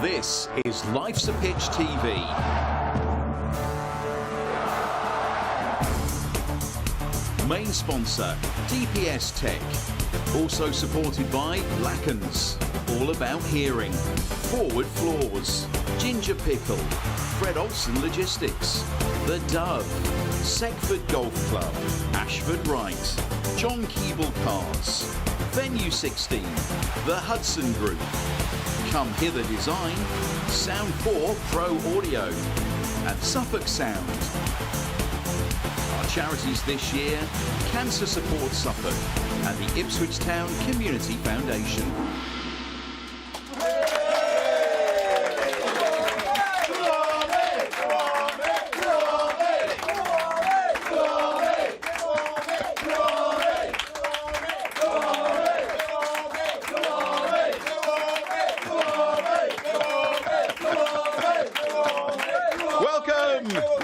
This is Life's a Pitch TV. Main sponsor, DPS Tech. Also supported by Lackens, all about hearing. Forward Floors, Ginger Pickle, Fred Olsen Logistics, The Dove, Segford Golf Club, Ashford Wright, John Keeble Cars, Venue 16, The Hudson Group, Come Hither Design, Sound 4 Pro Audio, and Suffolk Sound. Our charities this year, Cancer Support Suffolk and the Ipswich Town Community Foundation.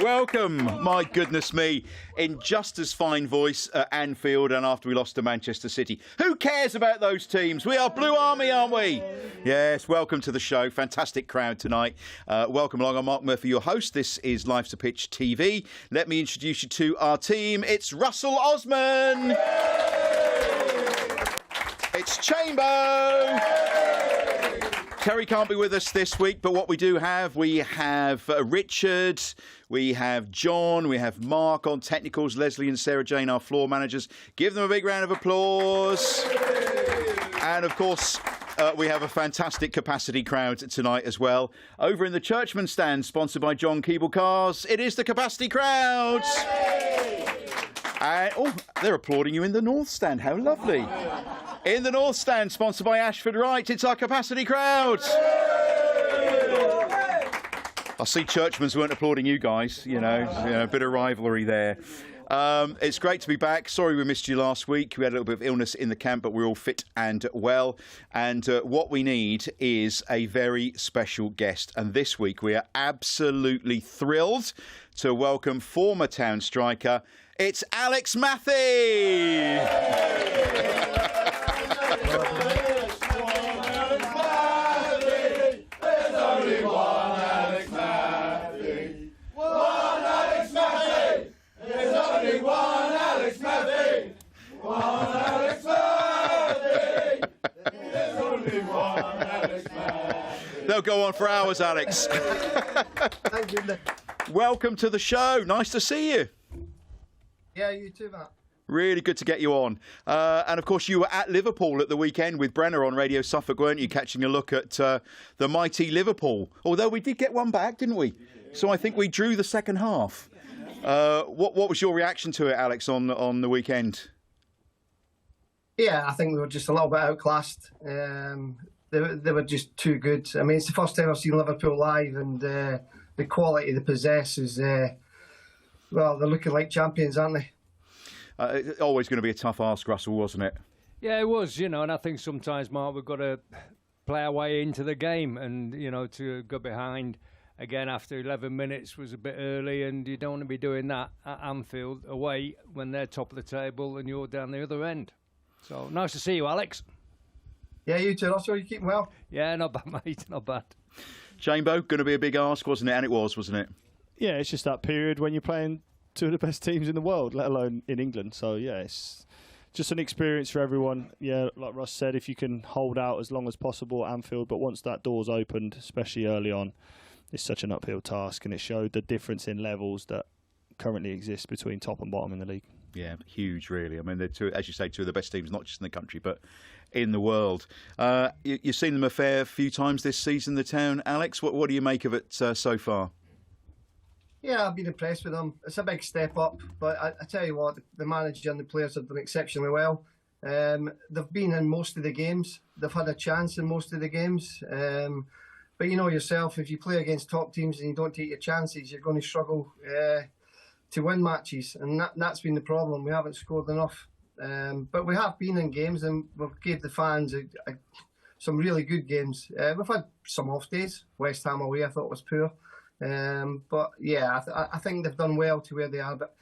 Welcome, my goodness me, in just as fine voice at Anfield and after we lost to Manchester City. Who cares about those teams? We are Blue Army, aren't we? Yes, welcome to the show. Fantastic crowd tonight. Welcome along. I'm Mark Murphy, your host. This is Life's a Pitch TV. Let me introduce you to our team. It's Russell Osman. It's Chambo. Terry can't be with us this week, but what we do have, we have Richard, we have John, we have Mark on technicals, Leslie and Sarah Jane, our floor managers. Give them a big round of applause. And of course, we have a fantastic capacity crowd tonight as well. Over in the Churchman stand, sponsored by John Keeble Cars, it is the capacity crowd. And, oh, they're applauding you in the North stand. How lovely. In the North stand, sponsored by Ashford Wright, it's our capacity crowd. I see Churchmans weren't applauding you guys, you know, a bit of rivalry there. It's great to be back. Sorry we missed you last week. We had a little bit of illness in the camp, but we're all fit and well. And what we need is a very special guest. And this week we are absolutely thrilled to welcome former Town striker, it's Alex Mathie. They'll go on for hours, Alex. Thank you. Welcome to the show. Nice to see you. Yeah, you too, Matt. Really good to get you on. And of course, you were at Liverpool at the weekend with Brenner on Radio Suffolk, weren't you? Catching a look at the mighty Liverpool. Although we did get one back, didn't we? So I think we drew the second half. What was your reaction to it, Alex, on the weekend? Yeah, I think we were just a little bit outclassed. They were just too good. I mean, it's the first time I've seen Liverpool live, and the quality they possess is, well, they're looking like champions, aren't they? It's always going to be a tough ask, Russell, wasn't it? Yeah, it was, and I think sometimes, Mark, we've got to play our way into the game, and, to go behind again after 11 minutes was a bit early, and you don't want to be doing that at Anfield away when they're top of the table and you're down the other end. So, nice to see you, Alex. Yeah, you too. Also, you keeping well? Yeah, not bad, mate, not bad. Chambo, going to be a big ask, wasn't it? And it was, wasn't it? Yeah, it's just that period when you're playing two of the best teams in the world, let alone in England. So, yeah, it's just an experience for everyone. Yeah, like Russ said, if you can hold out as long as possible at Anfield, but once that door's opened, especially early on, it's such an uphill task, and it showed the difference in levels that currently exist between top and bottom in the league. Yeah, huge, really. I mean, they're two, as you say, two of the best teams, not just in the country, but in the world. You've seen them a fair few times this season, the Town. Alex, what do you make of it so far? Yeah, I've been impressed with them. It's a big step up, but I tell you what, the manager and the players have done exceptionally well. They've been in most of the games. They've had a chance in most of the games. But you know yourself, if you play against top teams and you don't take your chances, you're going to struggle to win matches, and that's been the problem. We haven't scored enough, but we have been in games, and we've gave the fans some really good games. We've had some off days. West Ham away, I thought was poor, but yeah, I think they've done well to where they are. But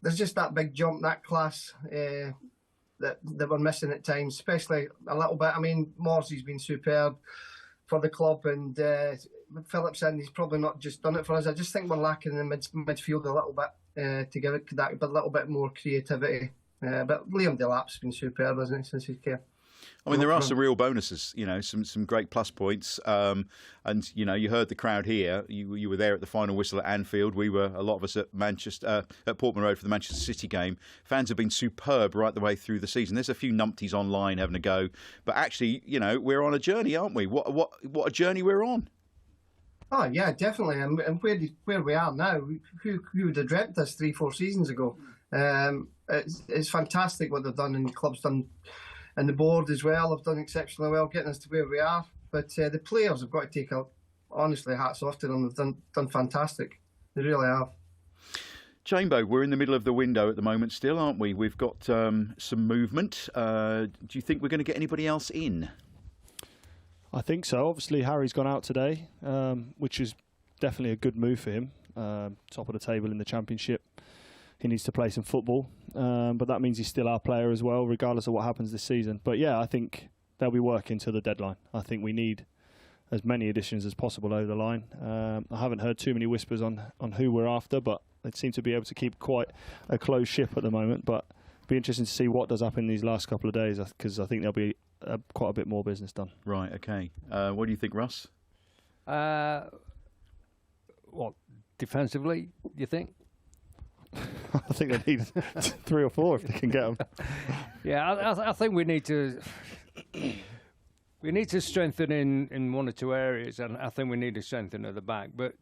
there's just that big jump, that class that they were missing at times, especially a little bit. I mean, Morsey's been superb. for the club, and Phillips, and he's probably not just done it for us. I just think we're lacking in the midfield a little bit to give it that a little bit more creativity. But Liam Delap's been superb, hasn't he, since he's came? I mean, there are some real bonuses, some great plus points. And, you heard the crowd here. You were there at the final whistle at Anfield. We were, a lot of us at at Portman Road for the Manchester City game. Fans have been superb right the way through the season. There's a few numpties online having a go. But actually, we're on a journey, aren't we? What a journey we're on. Oh, yeah, definitely. And where we are now, who would have dreamt this 3-4 seasons ago? It's fantastic what they've done, and the club's done. And the board as well have done exceptionally well getting us to where we are. But the players have got to take honestly, hats off to them. They've done fantastic. They really have. Chambo, we're in the middle of the window at the moment still, aren't we? We've got some movement. Do you think we're going to get anybody else in? I think so. Obviously, Harry's gone out today, which is definitely a good move for him. Top of the table in the Championship. He needs to play some football, but that means he's still our player as well, regardless of what happens this season. But yeah, I think they'll be working to the deadline. I think we need as many additions as possible over the line. I haven't heard too many whispers on who we're after, but they seem to be able to keep quite a close ship at the moment. But it'll be interesting to see what does happen these last couple of days, because I think there'll be quite a bit more business done. Right, okay. What do you think, Russ? What, defensively, you think? I think they need 3 or 4 if they can get them. Yeah, I think we need to strengthen in 1 or 2 areas, and I think we need to strengthen at the back. But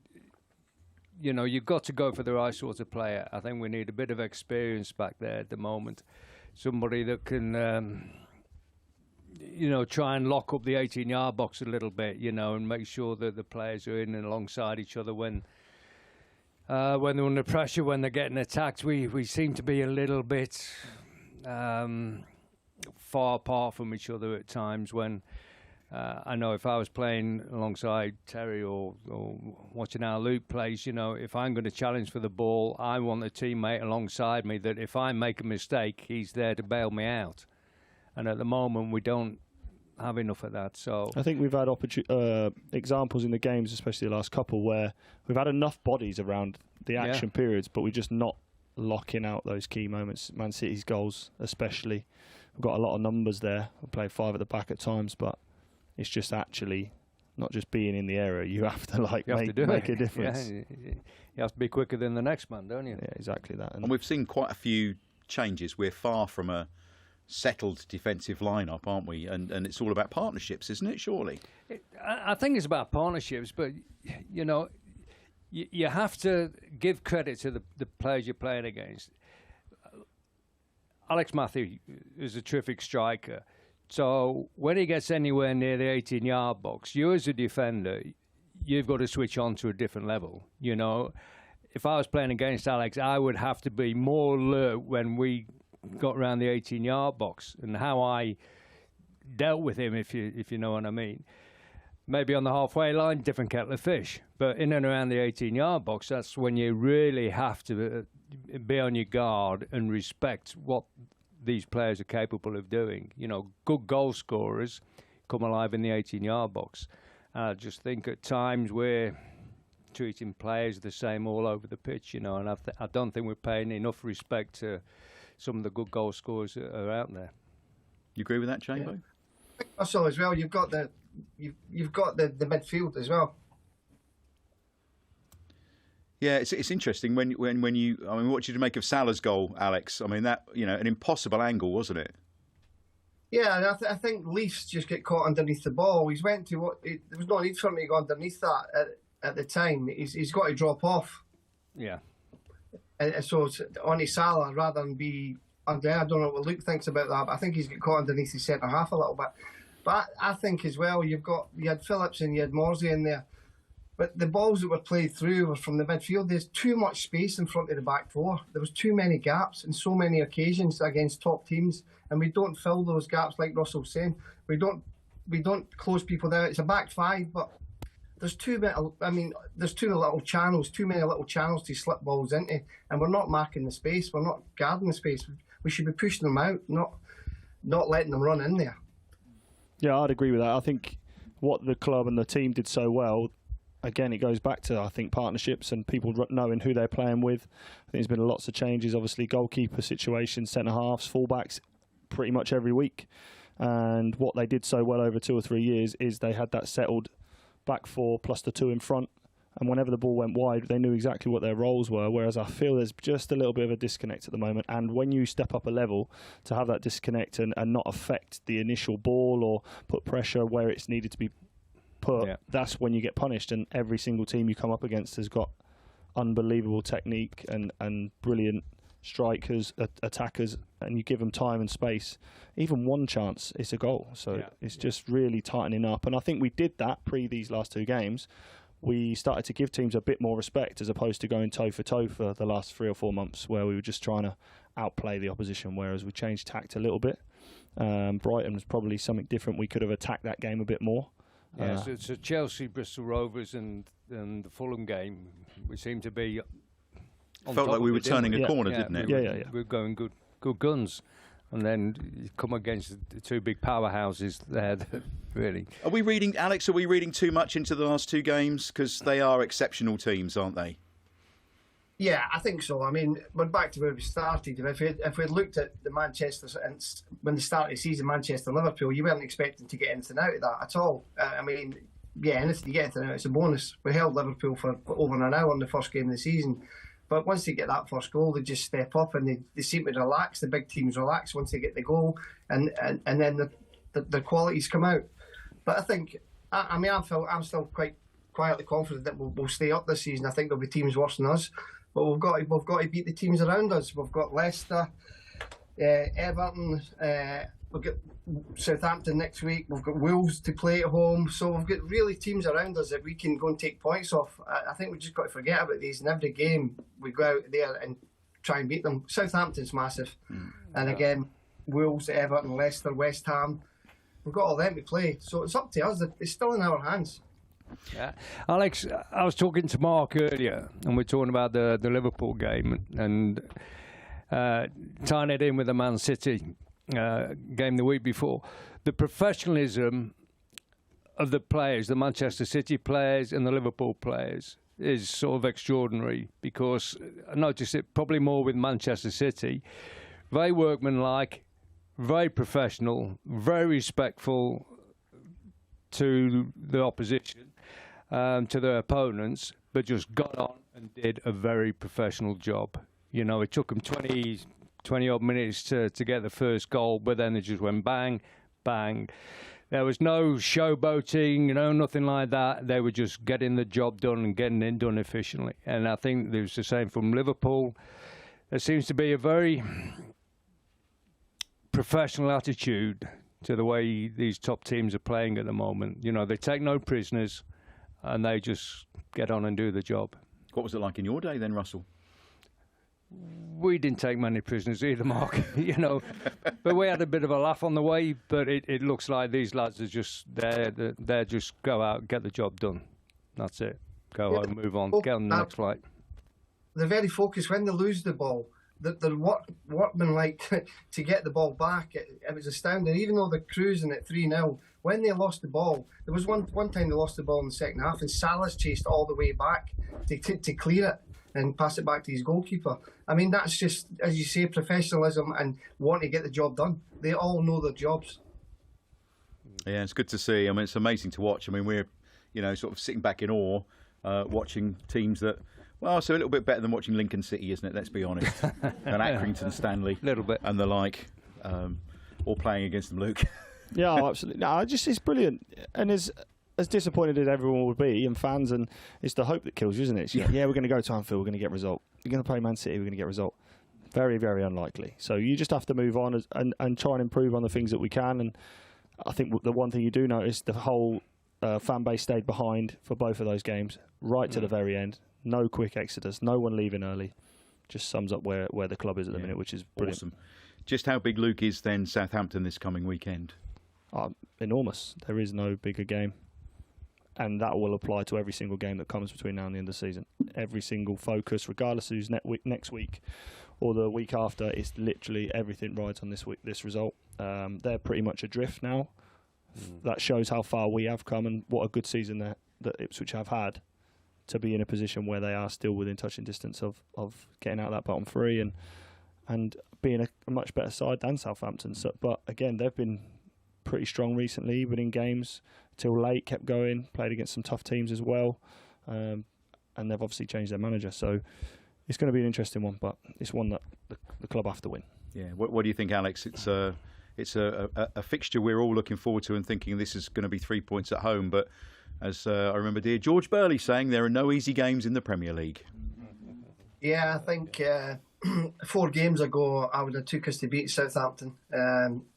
you've got to go for the right sort of player. I think we need a bit of experience back there at the moment, somebody that can try and lock up the 18-yard box a little bit, and make sure that the players are in and alongside each other when they're under pressure, when they're getting attacked. We seem to be a little bit far apart from each other at times. When I know if I was playing alongside Terry or watching our Luke plays, if I'm going to challenge for the ball, I want a teammate alongside me that if I make a mistake, he's there to bail me out. And at the moment, we don't have enough of that. So I think we've had examples in the games, especially the last couple, where we've had enough bodies around the action periods, but we're just not locking out those key moments. Man City's goals especially. We've got a lot of numbers there. We play 5 at the back at times, but it's just actually not just being in the area. You have to make a difference. Yeah, you have to be quicker than the next man, don't you? Yeah, exactly that. And we've seen quite a few changes. We're far from a settled defensive lineup, aren't we? And it's all about partnerships, isn't it, surely? I think it's about partnerships, but, you have to give credit to the players you're playing against. Alex Mathie is a terrific striker. So when he gets anywhere near the 18-yard box, you as a defender, you've got to switch on to a different level. If I was playing against Alex, I would have to be more alert when we got around the 18-yard box, and how I dealt with him, if you know what I mean. Maybe on the halfway line, different kettle of fish. But in and around the 18-yard box, that's when you really have to be on your guard and respect what these players are capable of doing. Good goal scorers come alive in the 18-yard box. I just think at times we're treating players the same all over the pitch, and I don't think we're paying enough respect to some of the good goal scorers that are out there. You agree with that, Chambo? Yeah. Also, as well, you've got the midfield as well. Yeah, it's interesting when you. I mean, what did you make of Salah's goal, Alex? I mean, that an impossible angle, wasn't it? Yeah, and I think Leafs just get caught underneath the ball. He's went to there was no need for him to go underneath that at the time. He's got to drop off. Yeah. And so it's on Salah rather than be under. I don't know what Luke thinks about that, but I think he's got caught underneath his centre half a little bit. But I think as well, you had Phillips and you had Morsey in there. But the balls that were played through were from the midfield. There's too much space in front of the back four. There was too many gaps in so many occasions against top teams, and we don't fill those gaps like Russell's saying. We don't close people down. It's a back 5, but there's too many. There's too many little channels to slip balls into, and we're not marking the space. We're not guarding the space. We should be pushing them out, not letting them run in there. Yeah, I'd agree with that. I think what the club and the team did so well, again, it goes back to, I think, partnerships and people knowing who they're playing with. I think there's been lots of changes, obviously, goalkeeper situations, centre-halves, full-backs, pretty much every week. And what they did so well over 2 or 3 years is they had that settled back four plus the 2 in front. And whenever the ball went wide, they knew exactly what their roles were, whereas I feel there's just a little bit of a disconnect at the moment. And when you step up a level, to have that disconnect and not affect the initial ball or put pressure where it's needed to be put, that's when you get punished. And every single team you come up against has got unbelievable technique and brilliant strikers, attackers, and you give them time and space. Even one chance, it's a goal. So it's just really tightening up. And I think we did that pre these last 2 games. We started to give teams a bit more respect as opposed to going toe for toe for the last 3 or 4 months where we were just trying to outplay the opposition, whereas we changed tact a little bit. Brighton was probably something different. We could have attacked that game a bit more. Yeah, so Chelsea, Bristol Rovers and the Fulham game, we seem to be on felt top like we of were it, didn't turning we? a corner, didn't it? Yeah. We're going good guns. And then you come against the 2 big powerhouses there, that really. Are we reading too much into the last 2 games? Because they are exceptional teams, aren't they? Yeah, I think so. I mean, we're back to where we started. If we'd looked at the Manchester, and when they started the season, Manchester and Liverpool, you weren't expecting to get anything out of that at all. I mean, anything you get anything out, it's a bonus. We held Liverpool for over an hour in the first game of the season. But once they get that first goal, they just step up and they seem to relax. The big teams relax once they get the goal, and then the qualities come out. But I think, I'm still quite quietly confident that we'll stay up this season. I think there'll be teams worse than us, but we've got to beat the teams around us. We've got Leicester, Everton. We've got Southampton next week. We've got Wolves to play at home. So we've got really teams around us that we can go and take points off. I think we've just got to forget about these. And every game we go out there and try and beat them. Southampton's massive. And again, Wolves, Everton, Leicester, West Ham. We've got all them to play. So it's up to us. It's still in our hands. Yeah. Alex, I was talking to Mark earlier and we're talking about the Liverpool game and tying it in with the Man City game the week before. The professionalism of the players, the Manchester City players and the Liverpool players, is sort of extraordinary, because I noticed it probably more with Manchester City. Very workmanlike, very professional, very respectful to the opposition, to their opponents, but just got on and did a very professional job. You know, it took them 20 odd minutes to get the first goal, but then it just went bang, bang. There was no showboating, nothing like that. They were just getting the job done and getting it done efficiently. And I think there's the same from Liverpool. There seems to be a very professional attitude to the way these top teams are playing at the moment. They take no prisoners and they just get on and do the job. What was it like in your day then, Russell? We didn't take many prisoners either, Mark, but we had a bit of a laugh on the way. But it looks like these lads are just they're just go out, get the job done. That's it. Go home, move on, get on the next flight. They're very focused when they lose the ball. They're workmanlike to get the ball back. It was astounding. Even though they're cruising at 3-0, when they lost the ball, there was one time they lost the ball in the second half, and Salah's chased all the way back to clear it and pass it back to his goalkeeper. I mean, that's just, as you say, professionalism and want to get the job done. They all know their jobs. Yeah, it's good to see. I mean, it's amazing to watch. I mean, we're, sort of sitting back in awe, watching teams that, well, it's a little bit better than watching Lincoln City, isn't it? Let's be honest. And Accrington Stanley. A little bit. And the like, all playing against them, Luke. Yeah, absolutely. No, it's brilliant. And as disappointed as everyone would be, and fans, and it's the hope that kills you, isn't it? We're going to go to Anfield, we're going to get a result. You're going to play Man City, we're going to get a result. Very, very unlikely. So you just have to move on and try and improve on the things that we can. And I think the one thing you do notice, the whole fan base stayed behind for both of those games, right to the very end. No quick exodus, no one leaving early. Just sums up where the club is at the minute, which is brilliant. Awesome. Just how big, Luke, is then Southampton this coming weekend? Enormous. There is no bigger game. And that will apply to every single game that comes between now and the end of the season. Every single focus, regardless of who's next week or the week after, it's literally everything rides on this result. They're pretty much adrift now. that shows how far we have come and what a good season that Ipswich have had to be in a position where they are still within touching distance of getting out of that bottom three and being a much better side than Southampton. So, but again, they've been pretty strong recently, winning games till late, kept going, played against some tough teams as well, and they've obviously changed their manager. So it's going to be an interesting one, but it's one that the club have to win. Yeah. What do you think, Alex? It's a fixture we're all looking forward to and thinking this is going to be 3 points at home. But as I remember dear George Burley saying, there are no easy games in the Premier League. Yeah, I think 4 games ago I would have took us to beat Southampton.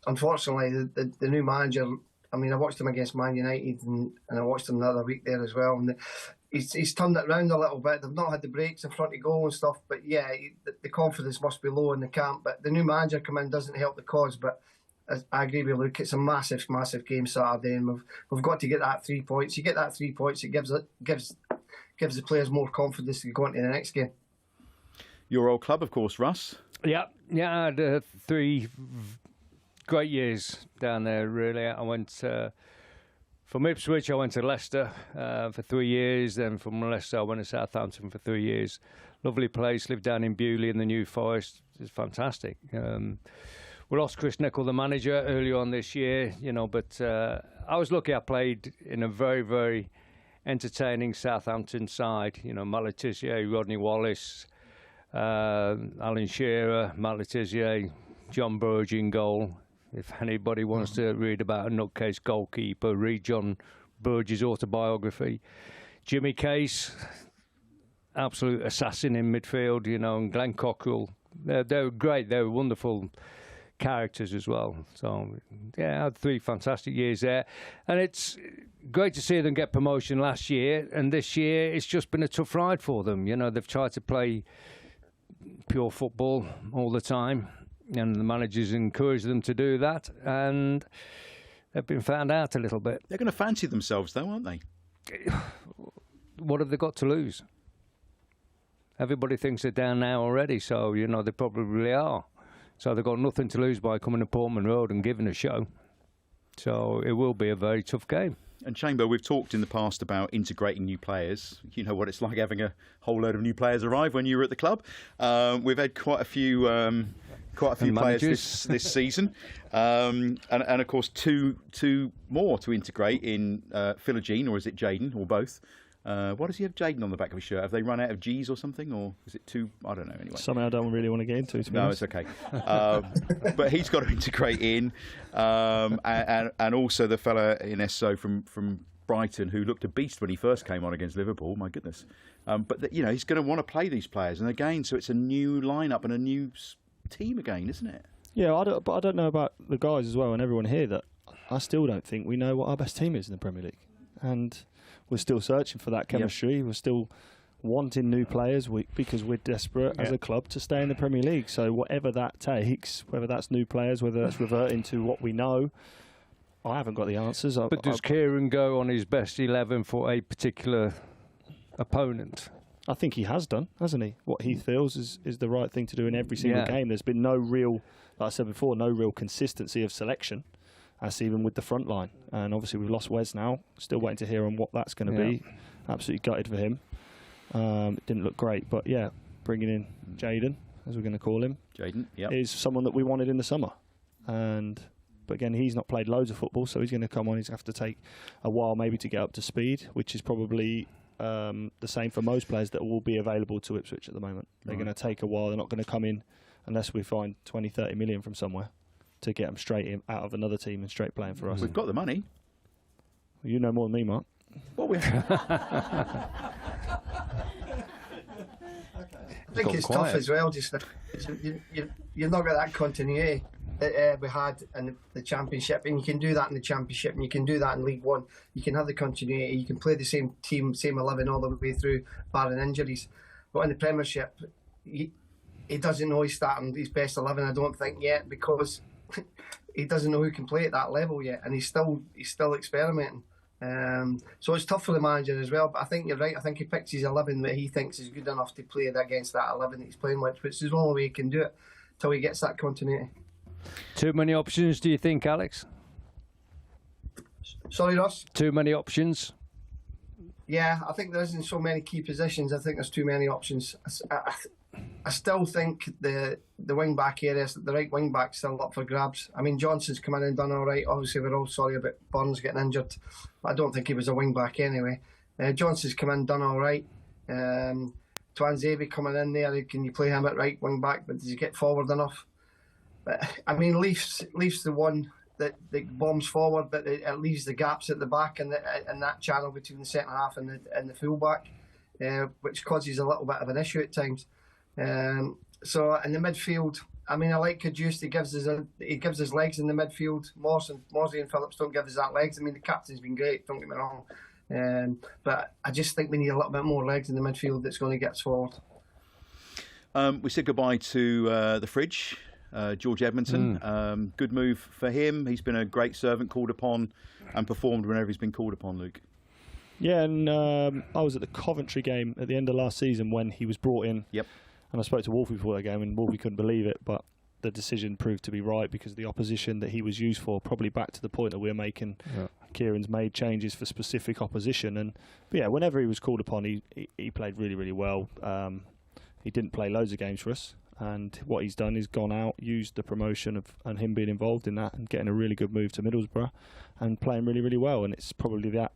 Unfortunately, the new manager, I mean, I watched him against Man United and I watched him the other week there as well. And he's turned it around a little bit. They've not had the breaks in front of goal and stuff. But yeah, the confidence must be low in the camp. But the new manager come in doesn't help the cause. But I agree with Luke. It's a massive, massive game Saturday, and we've got to get that 3 points. You get that 3 points, it gives the players more confidence to go into the next game. Your old club, of course, Russ. Yeah, I had 3 great years down there, really. I went from Ipswich, I went to Leicester for 3 years. Then from Leicester, I went to Southampton for 3 years. Lovely place, lived down in Bewley in the New Forest. It's fantastic. We lost Chris Nicholl, the manager, earlier on this year, but I was lucky I played in a very, very entertaining Southampton side. Matt Le Tissier, Rodney Wallace, Alan Shearer, Matt Le Tissier, John Burge in goal. If anybody wants to read about a nutcase goalkeeper, read John Burge's autobiography. Jimmy Case, absolute assassin in midfield, and Glenn Cockrell. They were great. They were wonderful characters as well. So, yeah, I had 3 fantastic years there. And it's great to see them get promotion last year. And this year, it's just been a tough ride for them. They've tried to play pure football all the time. And the managers encourage them to do that. And they've been found out a little bit. They're going to fancy themselves, though, aren't they? What have they got to lose? Everybody thinks they're down now already. So, they probably are. So they've got nothing to lose by coming to Portman Road and giving a show. So it will be a very tough game. And Chamber, we've talked in the past about integrating new players. You know what it's like having a whole load of new players arrive when you were at the club. We've had quite a few players this season, and of course two more to integrate in Philogene, or is it Jaden, or both? What does he have Jaden on the back of his shirt? Have they run out of G's or something? Or is it 2? I don't know, anyway. Something I don't really want to get into, to be honest. It's okay. But he's got to integrate in. And also the fella in Esso from Brighton, who looked a beast when he first came on against Liverpool. My goodness. But, he's going to want to play these players. And again, so it's a new lineup and a new team again, isn't it? Yeah, but I don't know about the guys as well and everyone here that I still don't think we know what our best team is in the Premier League. And we're still searching for that chemistry. Yep. We're still wanting new players because we're desperate as a club to stay in the Premier League. So whatever that takes, whether that's new players, whether that's reverting to what we know, I haven't got the answers. But does Kieran go on his best 11 for a particular opponent? I think he has done, hasn't he? What he feels is the right thing to do in every single game. There's been no real, like I said before, no real consistency of selection. That's even with the front line. And obviously we've lost Wes now. Still waiting to hear on what that's going to be. Absolutely gutted for him. It didn't look great. But, yeah, bringing in Jaden, as we're going to call him, is someone that we wanted in the summer. But, again, he's not played loads of football, so he's going to come on. He's going to have to take a while maybe to get up to speed, which is probably the same for most players that will be available to Ipswich at the moment. They're going to take a while. They're not going to come in unless we find 20, 30 million from somewhere to get them straight in, out of another team and straight playing for us. We've got the money. Well, you know more than me, Mark. Well, we I think it's tough as well. Just you've not got that continuity that we had in the Championship, and you can do that in the Championship, and you can do that in League One. You can have the continuity. You can play the same team, same 11 all the way through, barring injuries. But in the Premiership, he doesn't know he's starting his best 11. I don't think yet, because he doesn't know who can play at that level yet, and he's still experimenting. So it's tough for the manager as well. But I think you're right. I think he picks his 11 that he thinks is good enough to play against that 11 that he's playing with, which is the only way he can do it till he gets that continuity. Too many options, do you think, Alex? Sorry, Ross? Too many options? Yeah, I think there isn't so many key positions. I think there's too many options. I still think the wing back areas, the right wing back's still up for grabs. I mean, Johnson's come in and done all right. Obviously, we're all sorry about Burns getting injured, but I don't think he was a wing back anyway. Johnson's come in and done all right. Twanzebe coming in there, can you play him at right wing back, but does he get forward enough? But I mean, Leaf's the one that bombs forward, but it leaves the gaps at the back and that channel between the centre half and the full back, which causes a little bit of an issue at times. So in the midfield, I mean, I like Kajust. He gives us legs in the midfield. Morsey and Phillips don't give us that legs. I mean, the captain's been great, don't get me wrong. But I just think we need a little bit more legs in the midfield that's going to get us forward. We said goodbye to the fridge, George Edmonton. Good move for him. He's been a great servant, called upon and performed whenever he's been called upon, Luke. Yeah, and I was at the Coventry game at the end of last season when he was brought in. Yep. And I spoke to Wolfie before that game, and Wolfie couldn't believe it, but the decision proved to be right because the opposition that he was used for, probably back to the point that we're making, Kieran's made changes for specific opposition. But yeah, whenever he was called upon, he played really, really well. He didn't play loads of games for us, and what he's done is gone out, used the promotion and him being involved in that and getting a really good move to Middlesbrough and playing really, really well. And it's probably that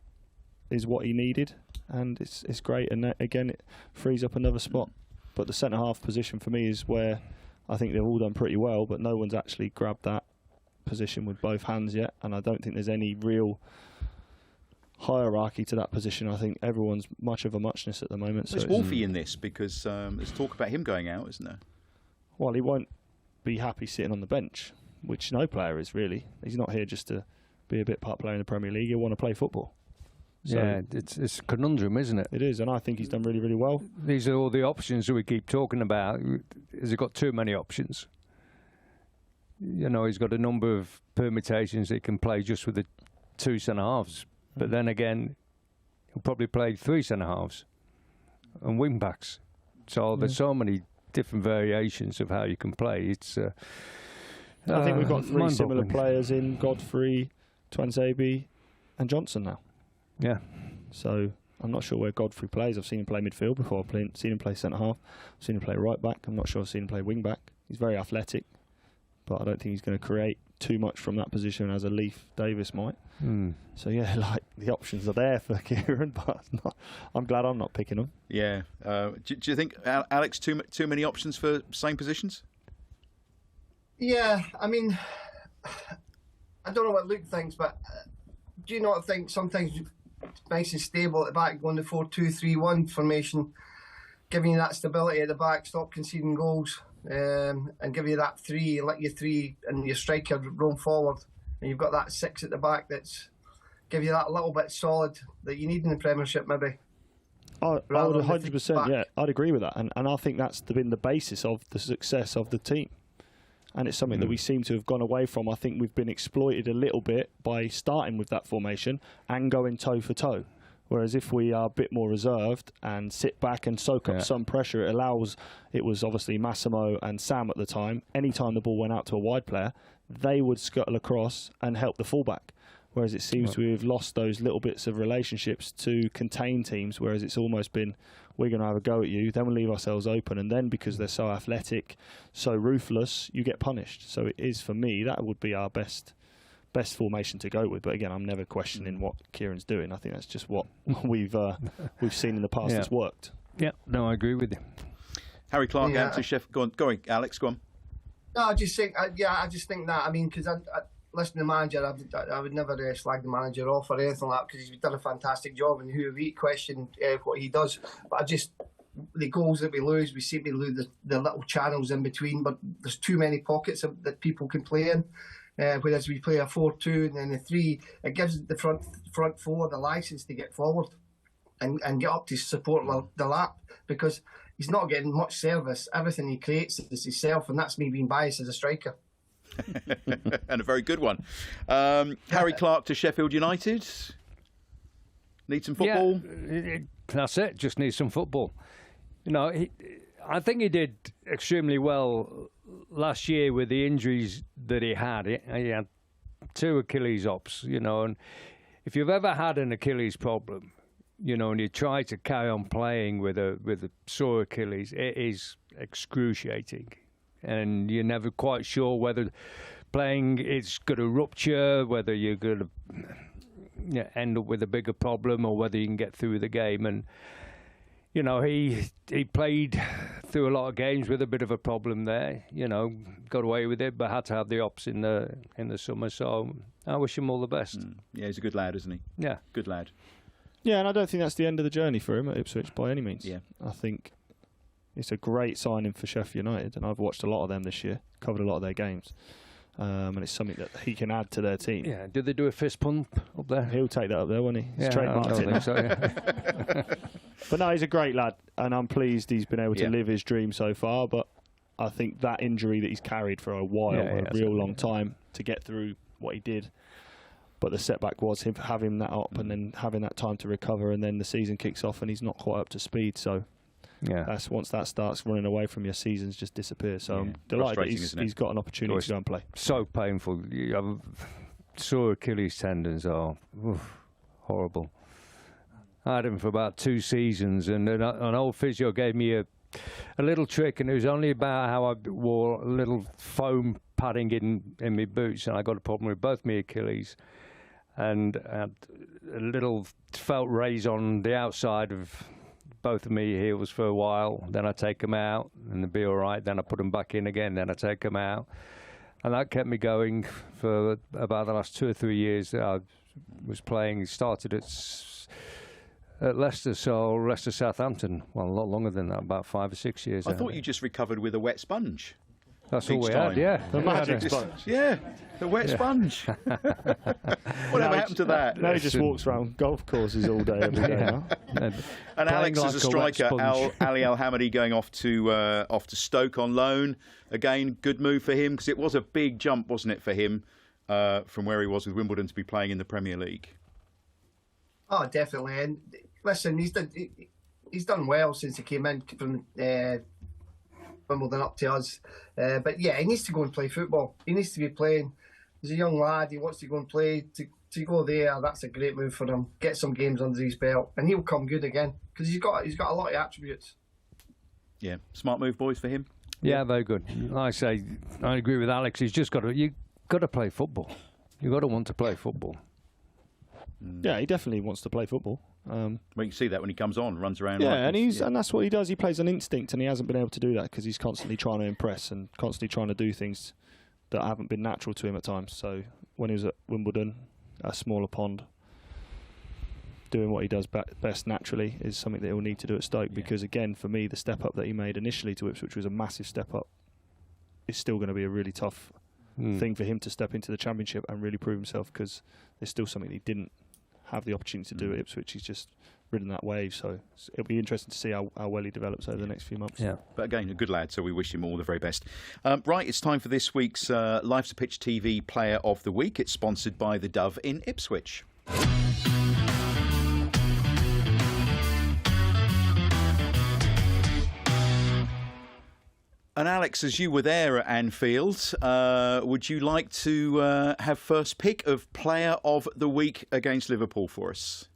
is what he needed, and it's great. And that, again, it frees up another spot. But the centre-half position for me is where I think they've all done pretty well, but no one's actually grabbed that position with both hands yet, and I don't think there's any real hierarchy to that position. I think everyone's much of a muchness at the moment. There's Wolfie in this because there's talk about him going out, isn't there? Well, he won't be happy sitting on the bench, which no player is really. He's not here just to be a bit part player in the Premier League. He'll want to play football. So yeah, it's a conundrum, isn't it? It is, and I think he's done really, really well. These are all the options that we keep talking about. Has he got too many options? You know, he's got a number of permutations that he can play just with the two centre-halves. But then again, he'll probably play three centre-halves and wing-backs. So there's so many different variations of how you can play. It's I think we've got three similar players in Godfrey, Twanzebe and Johnson now. Yeah. So I'm not sure where Godfrey plays. I've seen him play midfield before. I've seen him play centre-half. I've seen him play right-back. I'm not sure I've seen him play wing-back. He's very athletic, but I don't think he's going to create too much from that position as a Leaf Davis might. So yeah, like the options are there for Kieran, but I'm glad I'm not picking them. Yeah. Do you think, Alex, too many options for same positions? Yeah, I mean, I don't know what Luke thinks, but do you not think sometimes nice and stable at the back, going to 4-2-3-1 formation, giving you that stability at the back, stop conceding goals, and give you that three, let your three and your striker roam forward, and you've got that six at the back that's give you that little bit solid that you need in the Premiership, maybe. I would 100%, yeah, I'd agree with that, and I think that's been the basis of the success of the team. And it's something that we seem to have gone away from. I think we've been exploited a little bit by starting with that formation and going toe for toe. Whereas if we are a bit more reserved and sit back and soak up some pressure, it was obviously Massimo and Sam at the time. Anytime the ball went out to a wide player, they would scuttle across and help the fullback. Whereas it seems we've lost those little bits of relationships to contain teams, whereas it's almost been, we're going to have a go at you, then we'll leave ourselves open, and then because they're so athletic, so ruthless, you get punished. So it is, for me, that would be our best formation to go with. But again, I'm never questioning what Kieran's doing. I think that's just what we've seen in the past that's worked. Yeah, no, I agree with you. Harry Clark out to Sheffield. Go on, Alex, go on. No, I just think that. I mean, because I listen to the manager, I would never slag the manager off or anything like that, because he's done a fantastic job, and who we question what he does. But the goals that we lose, we seem to lose the little channels in between, but there's too many pockets that people can play in. Whereas we play a 4-2 and then a 3, it gives the front four the licence to get forward and get up to support the lap, because he's not getting much service. Everything he creates is himself, and that's me being biased as a striker. And a very good one. Harry Clark to Sheffield United. Need some football? Yeah, that's it. Just need some football. You know, I think he did extremely well last year with the injuries that he had. He had 2 Achilles ops, you know, and if you've ever had an Achilles problem, you know, and you try to carry on playing with a sore Achilles, it is excruciating, and you're never quite sure whether playing it's going to rupture, whether you're going to end up with a bigger problem, or whether you can get through the game. And you know, he played through a lot of games with a bit of a problem there. You know, got away with it, but had to have the ops in the summer. So I wish him all the best. Yeah, he's a good lad, isn't he? Yeah, good lad. Yeah, and I don't think that's the end of the journey for him at Ipswich by any means. Yeah, I think it's a great signing for Sheffield United, and I've watched a lot of them this year, covered a lot of their games. And it's something that he can add to their team. Yeah. Did they do a fist pump up there? He'll take that up there, won't he? He's yeah, trademarked I don't it. think so, yeah. But no, he's a great lad, and I'm pleased he's been able to live his dream so far. But I think that injury that he's carried for a while, for a real long time, to get through what he did. But the setback was him having that up and then having that time to recover, and then the season kicks off and he's not quite up to speed. So that's once that starts running away from your, seasons just disappear. So I'm delighted that he's got an opportunity to go and play. So painful. You have sore Achilles tendons are horrible. I had him for about 2 seasons, and an old physio gave me a little trick, and it was only about how I wore a little foam padding in my boots, and I got a problem with both my Achilles, and I had a little felt raise on the outside of both of my heels for a while. Then I take them out, and they'd be all right. Then I put them back in again. Then I take them out, and that kept me going for about the last 2 or 3 years that I was playing. Started at Leicester, so Leicester Southampton. Well, a lot longer than that, about 5 or 6 years. I thought you just recovered with a wet sponge. That's all we had, yeah. The magic sponge. Yeah, the wet sponge. Whatever happened to that? Now he just walks around golf courses all day, every day now. And Alex like as a striker, Ali Al-Hamadi going off to Stoke on loan. Again, good move for him, because it was a big jump, wasn't it, for him, from where he was with Wimbledon to be playing in the Premier League? Oh, definitely. And listen, he's done well since he came in from Wimbledon up to us. But yeah, he needs to go and play football. He needs to be playing. He's a young lad. He wants to go and play. To go there, that's a great move for him. Get some games under his belt, and he'll come good again, because he's got a lot of attributes. Yeah, smart move, boys, for him. Yeah, very good. Like I say, I agree with Alex. He's just got to play football. You've got to want to play football. Yeah, he definitely wants to play football. Well, you can see that when he comes on, runs around. Yeah, and that's what he does. He plays on instinct, and he hasn't been able to do that because he's constantly trying to impress and constantly trying to do things that haven't been natural to him at times. So when he was at Wimbledon, a smaller pond, doing what he does best naturally is something that he'll need to do at Stoke, because again, for me, the step up that he made initially to Ipswich was a massive step up. It's still going to be a really tough thing for him to step into the Championship and really prove himself, because there's still something he didn't have the opportunity to do at Ipswich. He's just ridden that wave, so it'll be interesting to see how well he develops over the next few months. Yeah, but again, a good lad, so we wish him all the very best. Right, it's time for this week's Life's a Pitch TV Player of the Week. It's sponsored by the Dove in Ipswich. And Alex, as you were there at Anfield, would you like to have first pick of Player of the Week against Liverpool for us?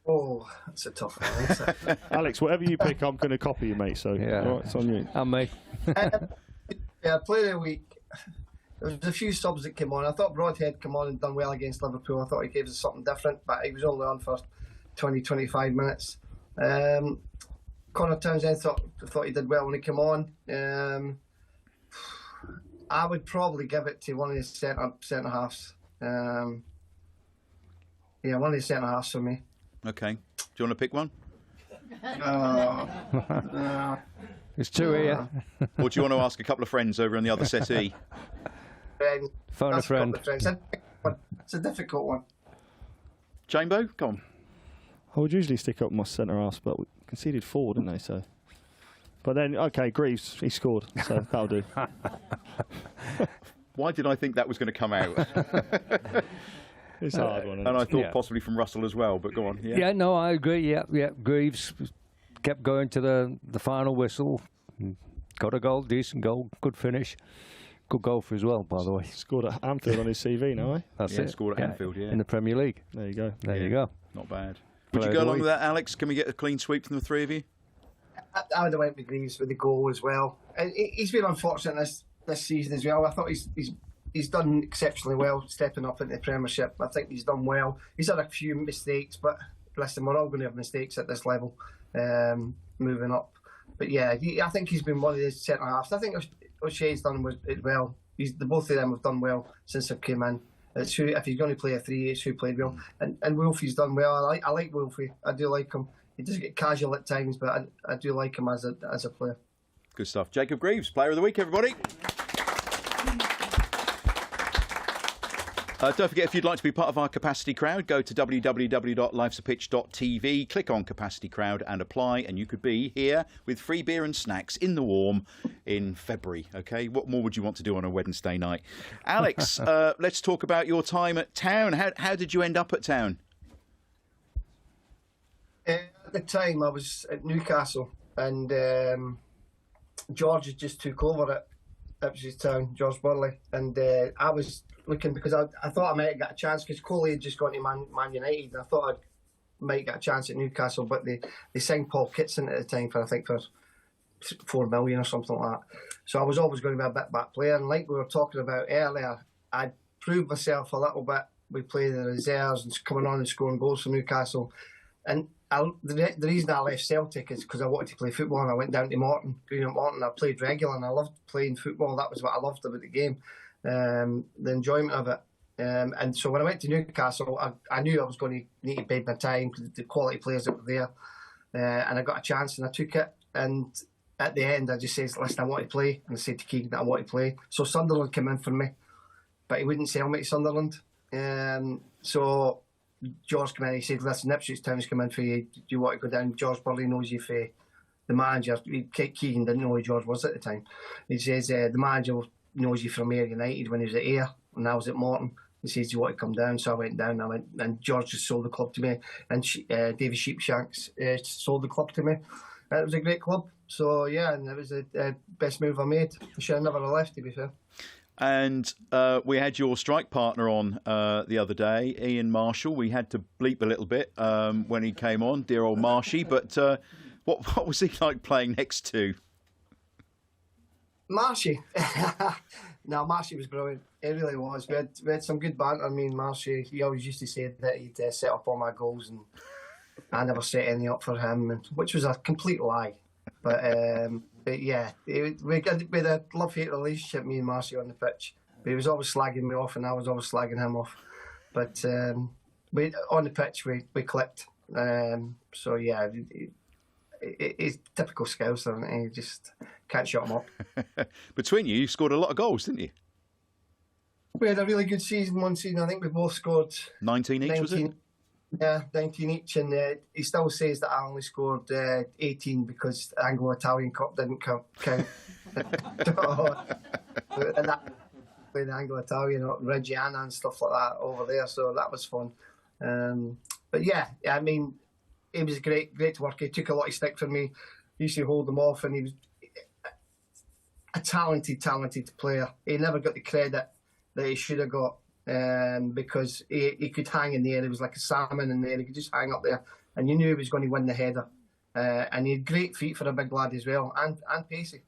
Oh, that's a tough one, isn't it? Alex, whatever you pick, I'm going to copy you, mate. So yeah, all right, it's on you. And me. Yeah, Player of the Week. There was a few subs that came on. I thought Broadhead came on and done well against Liverpool. I thought he gave us something different, but he was only on for 20-25 minutes. Connor Townsend thought he did well when he came on. I would probably give it to one of the centre halves. Yeah, one of the centre halves for me. Okay. Do you want to pick one? There's two here. Or do you want to ask a couple of friends over on the other settee? Phone a friend. It's a difficult one. Chambo, come on. I would usually stick up my centre half, but we conceded 4, didn't they? So, but then Greaves, he scored, so that'll do. Why did I think that was going to come out? It's a hard one. And I thought possibly from Russell as well, but go on. Yeah, no, I agree. Yeah. Greaves kept going to the final whistle. Got a goal, decent goal, good finish. Good golfer as well, by the way. Scored at Anfield on his CV now, eh? That's Yeah, it. scored at Anfield, yeah. In the Premier League. There you go. There you go. Not bad. Would Player you of go the along week. with that, Alex? Can we get a clean sweep from the three of you? I would have went with Greaves with the goal as well. And he's been unfortunate this season as well. I thought he's done exceptionally well stepping up into the Premiership. I think he's done well. He's had a few mistakes, but listen, we're all going to have mistakes at this level, moving up. But yeah, I think he's been one of the centre halves. I think O'Shea's done it well. The both of them have done well since they've came in. It's who, if he's going to play a 3, it's who played well. And Wolfie's done well. I like Wolfie. I do like him. He does get casual at times, but I do like him as a player. Good stuff. Jacob Greaves, Player of the Week, everybody. Don't forget, if you'd like to be part of our Capacity Crowd, go to www.lifesapitch.tv, click on Capacity Crowd and apply, and you could be here with free beer and snacks in the warm in February. Okay, what more would you want to do on a Wednesday night? Alex, let's talk about your time at Town. How did you end up at Town? At the time, I was at Newcastle, and George had just took over at Ipswich Town, George Burley, and I was looking because I thought I might have got a chance because Coley had just gone to Man United, and I thought I might get a chance at Newcastle, but they signed Paul Kitson at the time for 4 million or something like that. So I was always going to be a bit back player, and like we were talking about earlier, I proved myself a little bit. We played the reserves and coming on and scoring goals for Newcastle, and the reason I left Celtic is because I wanted to play football, and I went down to Green at Morton. I played regular, and I loved playing football. That was what I loved about the game, the enjoyment of it. And so when I went to Newcastle, I knew I was going to need to bide my time because the quality players that were there, and I got a chance and I took it. And at the end, I just said, "Listen, I want to play," and I said to Keegan that I want to play. So Sunderland came in for me, but he wouldn't sell me to Sunderland. So George came in, he said, "Listen, Ipswich Town's come in for you. Do you want to go down? George Burley knows you for the manager." Keegan didn't know who George was at the time. He says, "The manager knows you from Ayr United when he was at Ayr, and I was at Morton." He says, "Do you want to come down?" So I went down. And George just sold the club to me, and Davy Sheepshanks sold the club to me. It was a great club. So yeah, and it was the best move I made. I should have never left, to be fair. And we had your strike partner on the other day, Ian Marshall. We had to bleep a little bit when he came on, dear old Marshy. But what was he like playing next to? Marshy. No, Marshy was brilliant. It really was. We had some good banter. I mean, Marshy, he always used to say that he'd set up all my goals, and I never set any up for him, which was a complete lie. But yeah, we had a love-hate relationship, me and Marshy, on the pitch. But he was always slagging me off, and I was always slagging him off. But on the pitch, we clicked. So yeah, it's typical Scouser, and you just can't shut him up. Between you scored a lot of goals, didn't you? We had a really good season one season. I think we both scored 19 each, was it? Yeah, 19 each, and he still says that I only scored 18 because the Anglo-Italian Cup didn't count. And that played the Anglo-Italian, Reggiana and stuff like that over there, so that was fun. But yeah, I mean, it was great to work. He took a lot of stick for me. He used to hold them off, and he was a talented player. He never got the credit that he should have got. Because he could hang in the air. He was like a salmon in the air. He could just hang up there, and you knew he was going to win the header. And he had great feet for a big lad as well, and pacey.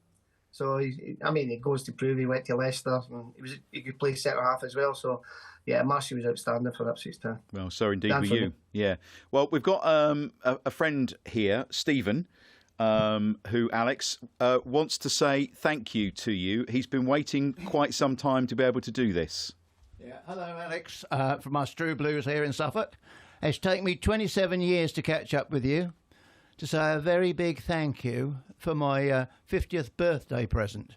So it goes to prove he went to Leicester, and he could play centre half as well. So yeah, Marshy was outstanding for Ipswich Town. Well, so indeed were you. Yeah. Well, we've got a friend here, Stephen, who, Alex, wants to say thank you to you. He's been waiting quite some time to be able to do this. Yeah. Hello, Alex, from our Strew Blues here in Suffolk. It's taken me 27 years to catch up with you, to say a very big thank you for my 50th birthday present.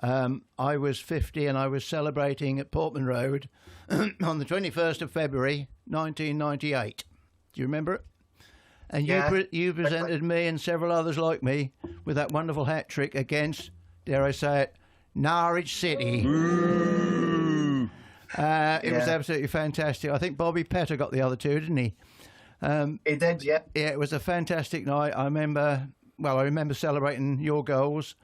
I was 50 and I was celebrating at Portman Road on the 21st of February 1998. Do you remember it? And you presented me and several others like me with that wonderful hat trick against, dare I say it, Norwich City. It was absolutely fantastic. I think Bobby Petter got the other two, didn't he? He did, yeah. Yeah, it was a fantastic night. I remember celebrating your goals,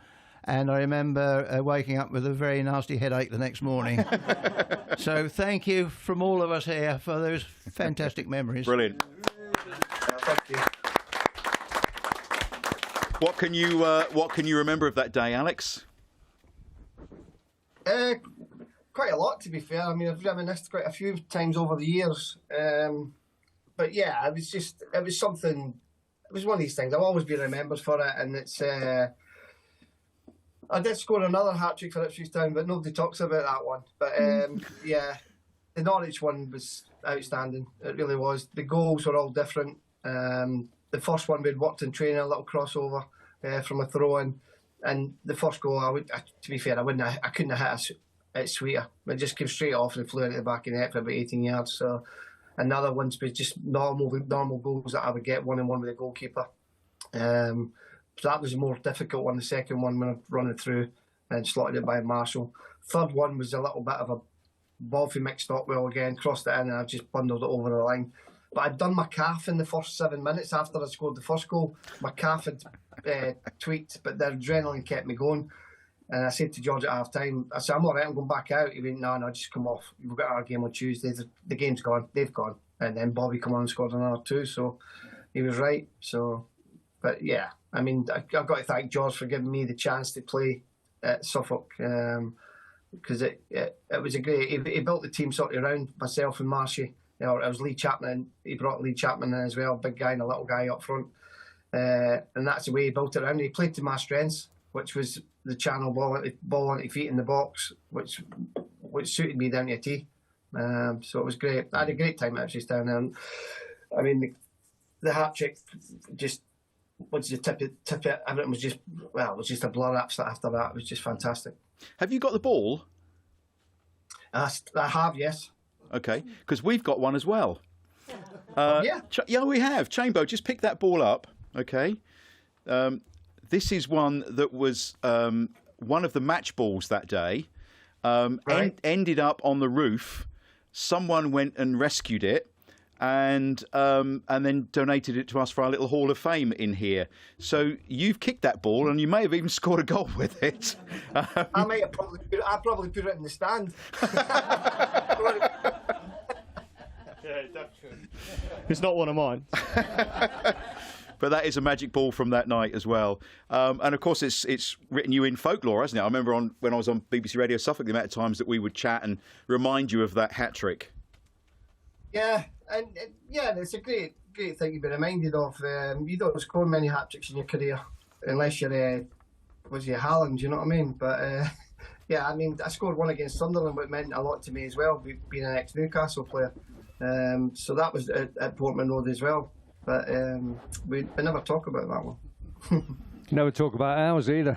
And I remember waking up with a very nasty headache the next morning. So thank you from all of us here for those fantastic memories. Brilliant. Thank you. What can you remember of that day, Alex? Quite a lot, to be fair. I mean, I've reminisced quite a few times over the years. But yeah, it was something. It was one of these things. I'll always be remembered for it, and it's. I did score another hat-trick for Ipswich Town, but nobody talks about that one. But yeah, the Norwich one was outstanding. It really was. The goals were all different. The first one we'd worked in training, a little crossover from a throw-in, and the first goal, to be fair, I couldn't have hit it sweeter. It just came straight off and flew into the back of the net for about 18 yards. So another one's was just normal goals that I would get 1-on-1 with the goalkeeper. So that was the more difficult one. The second one when I run it through and slotted it by Marshall. Third one was a little bit of a ball from Mick Stockwell again, crossed it in and I just bundled it over the line. But I'd done my calf in the first 7 minutes after I scored the first goal. My calf had tweaked, but the adrenaline kept me going. And I said to George at half time, I said, I'm all right, I'm going back out. He went, no, just come off. We've got our game on Tuesday. The game's gone. They've gone. And then Bobby come on and scored another 2. So he was right. So, but yeah, I mean, I've got to thank George for giving me the chance to play at Suffolk. Because it was a great, he built the team sort of around myself and Marshy. You know, it was Lee Chapman. He brought Lee Chapman in as well, big guy and a little guy up front. And that's the way he built it around. He played to my strengths, which was the channel ball onto feet in the box, which suited me down to a T. So it was great. I had a great time actually down there. And, I mean, the hat trick just once you tip it, everything was just it was just a blur after that. It was just fantastic. Have you got the ball? I have, yes. Okay, because we've got one as well. Yeah. Yeah, we have. Chambo, just pick that ball up. Okay. This is one that was one of the match balls that day. Right. Ended up on the roof. Someone went and rescued it, and then donated it to us for our little Hall of Fame in here. So you've kicked that ball, and you may have even scored a goal with it. I probably put it in the stand. Yeah, definitely. It's not one of mine. But that is a magic ball from that night as well. And of course, it's written you in folklore, hasn't it? I remember when I was on BBC Radio Suffolk, the amount of times that we would chat and remind you of that hat trick. Yeah, and it's a great thing to be reminded of. You don't score many hat tricks in your career unless you're Haaland, you know what I mean? But yeah, I mean, I scored one against Sunderland, which meant a lot to me as well, being an ex-Newcastle player. So that was at Portman Road as well. But we never talk about that one. Never talk about ours either.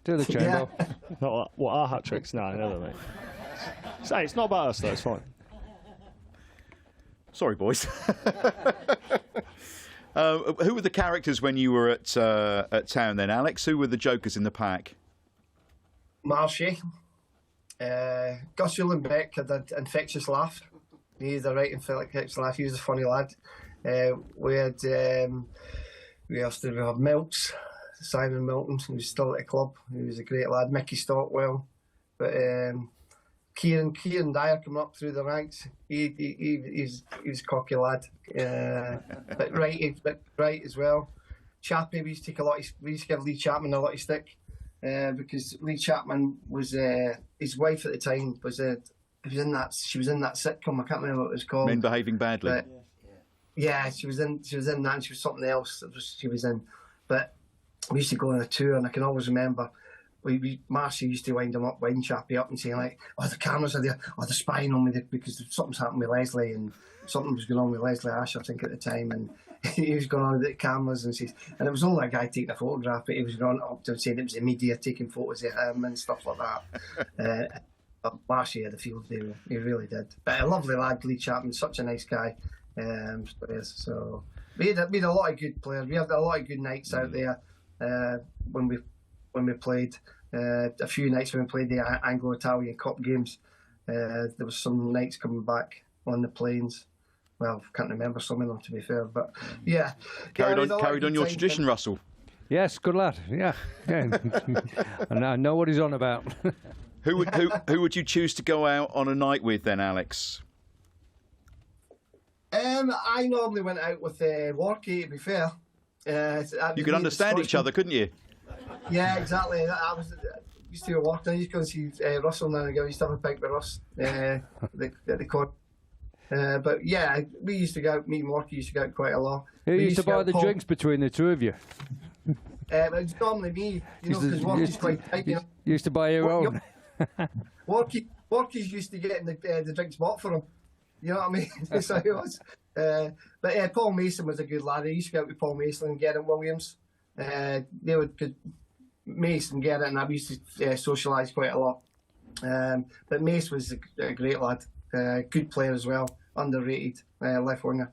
Do the Chamber. Yeah. Not what our hat tricks? No, never, mate. Say, it's not about us though. It's fine. Sorry, boys. Who were the characters when you were at town then, Alex? Who were the jokers in the pack? Marshy. Gus Uhlenbeck had an infectious laugh. He had a right infectious laugh. He was a funny lad. We had Melts, Simon Milton, who was still at the club. He was a great lad. Mickey Stockwell, but Kieran Dyer coming up through the ranks. He's a cocky lad, but right as well. Chappie, we used to give Lee Chapman a lot of stick because Lee Chapman was his wife at the time she was in that sitcom. I can't remember what it was called. Men Behaving Badly. But, yeah, she was in that, and she was something else that she was in. But we used to go on a tour, and I can always remember Marcy used to wind Chappie up and saying like, "Oh, the cameras are there. Oh, they're spying on me because something's happened with Leslie, and something was going on with Leslie Ash, I think, at the time." And he was going on with the cameras, and it was only a guy taking a photograph, but he was going up to saying it was the media taking photos of him and stuff like that. But Marcy had a field day. He really did. But a lovely lad, Lee Chapman, such a nice guy. So we had a lot of good players. We had a lot of good nights out there when we played. A few nights when we played the Anglo-Italian Cup games. There was some nights coming back on the planes. Well, I can't remember some of them, to be fair, but yeah. Carried on your tradition, Russell. Yes, good lad. Yeah. And I know what he's on about. Who would you choose to go out on a night with then, Alex? I normally went out with Warkie, to be fair. You could understand each other, couldn't you? Yeah, exactly. I used to go walking. I used to go and see Russell now and again. I used to have a pint with Russ at the court. But yeah, we used to go out, me and Warkie used to go out quite a lot. Who used to buy the drinks between the two of you? It's normally me, because Warkie's quite tight. You used to buy your own? Warkie's used to getting the drinks bought for him. You know what I mean? That's how it was. But Paul Mason was a good lad. I used to go out with Paul Mason and Gerrit Williams. They were good. Mason, Gerrit, and I used to socialise quite a lot. But Mace was a great lad. Good player as well. Underrated left winger.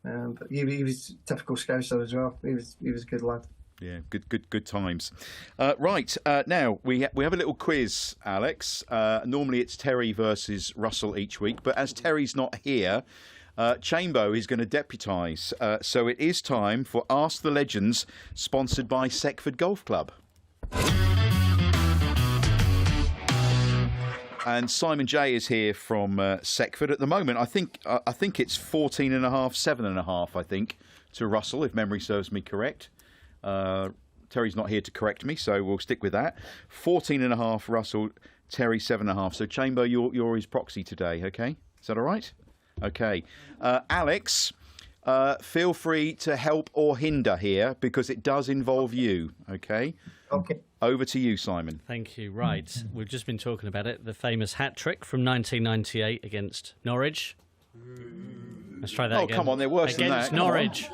But he was typical Scouser as well. He was a good lad. Yeah, good times. Right, now we have a little quiz, Alex. Normally it's Terry versus Russell each week, but as Terry's not here, Chambo is going to deputise. So it is time for Ask the Legends, sponsored by Seckford Golf Club. And Simon J is here from Seckford at the moment. I think it's 14.5, 7.5. I think to Russell, if memory serves me correct. Terry's not here to correct me, so we'll stick with that. 14.5 Russell, Terry 7.5. So Chambo, you're his proxy today. Okay, is that all right? Okay, Alex, feel free to help or hinder here because it does involve you. Okay. Okay. Over to you, Simon. Thank you. Right. We've just been talking about it. The famous hat-trick from 1998 against Norwich. Let's try that again. Oh, come on. They're worse than that. Against Norwich.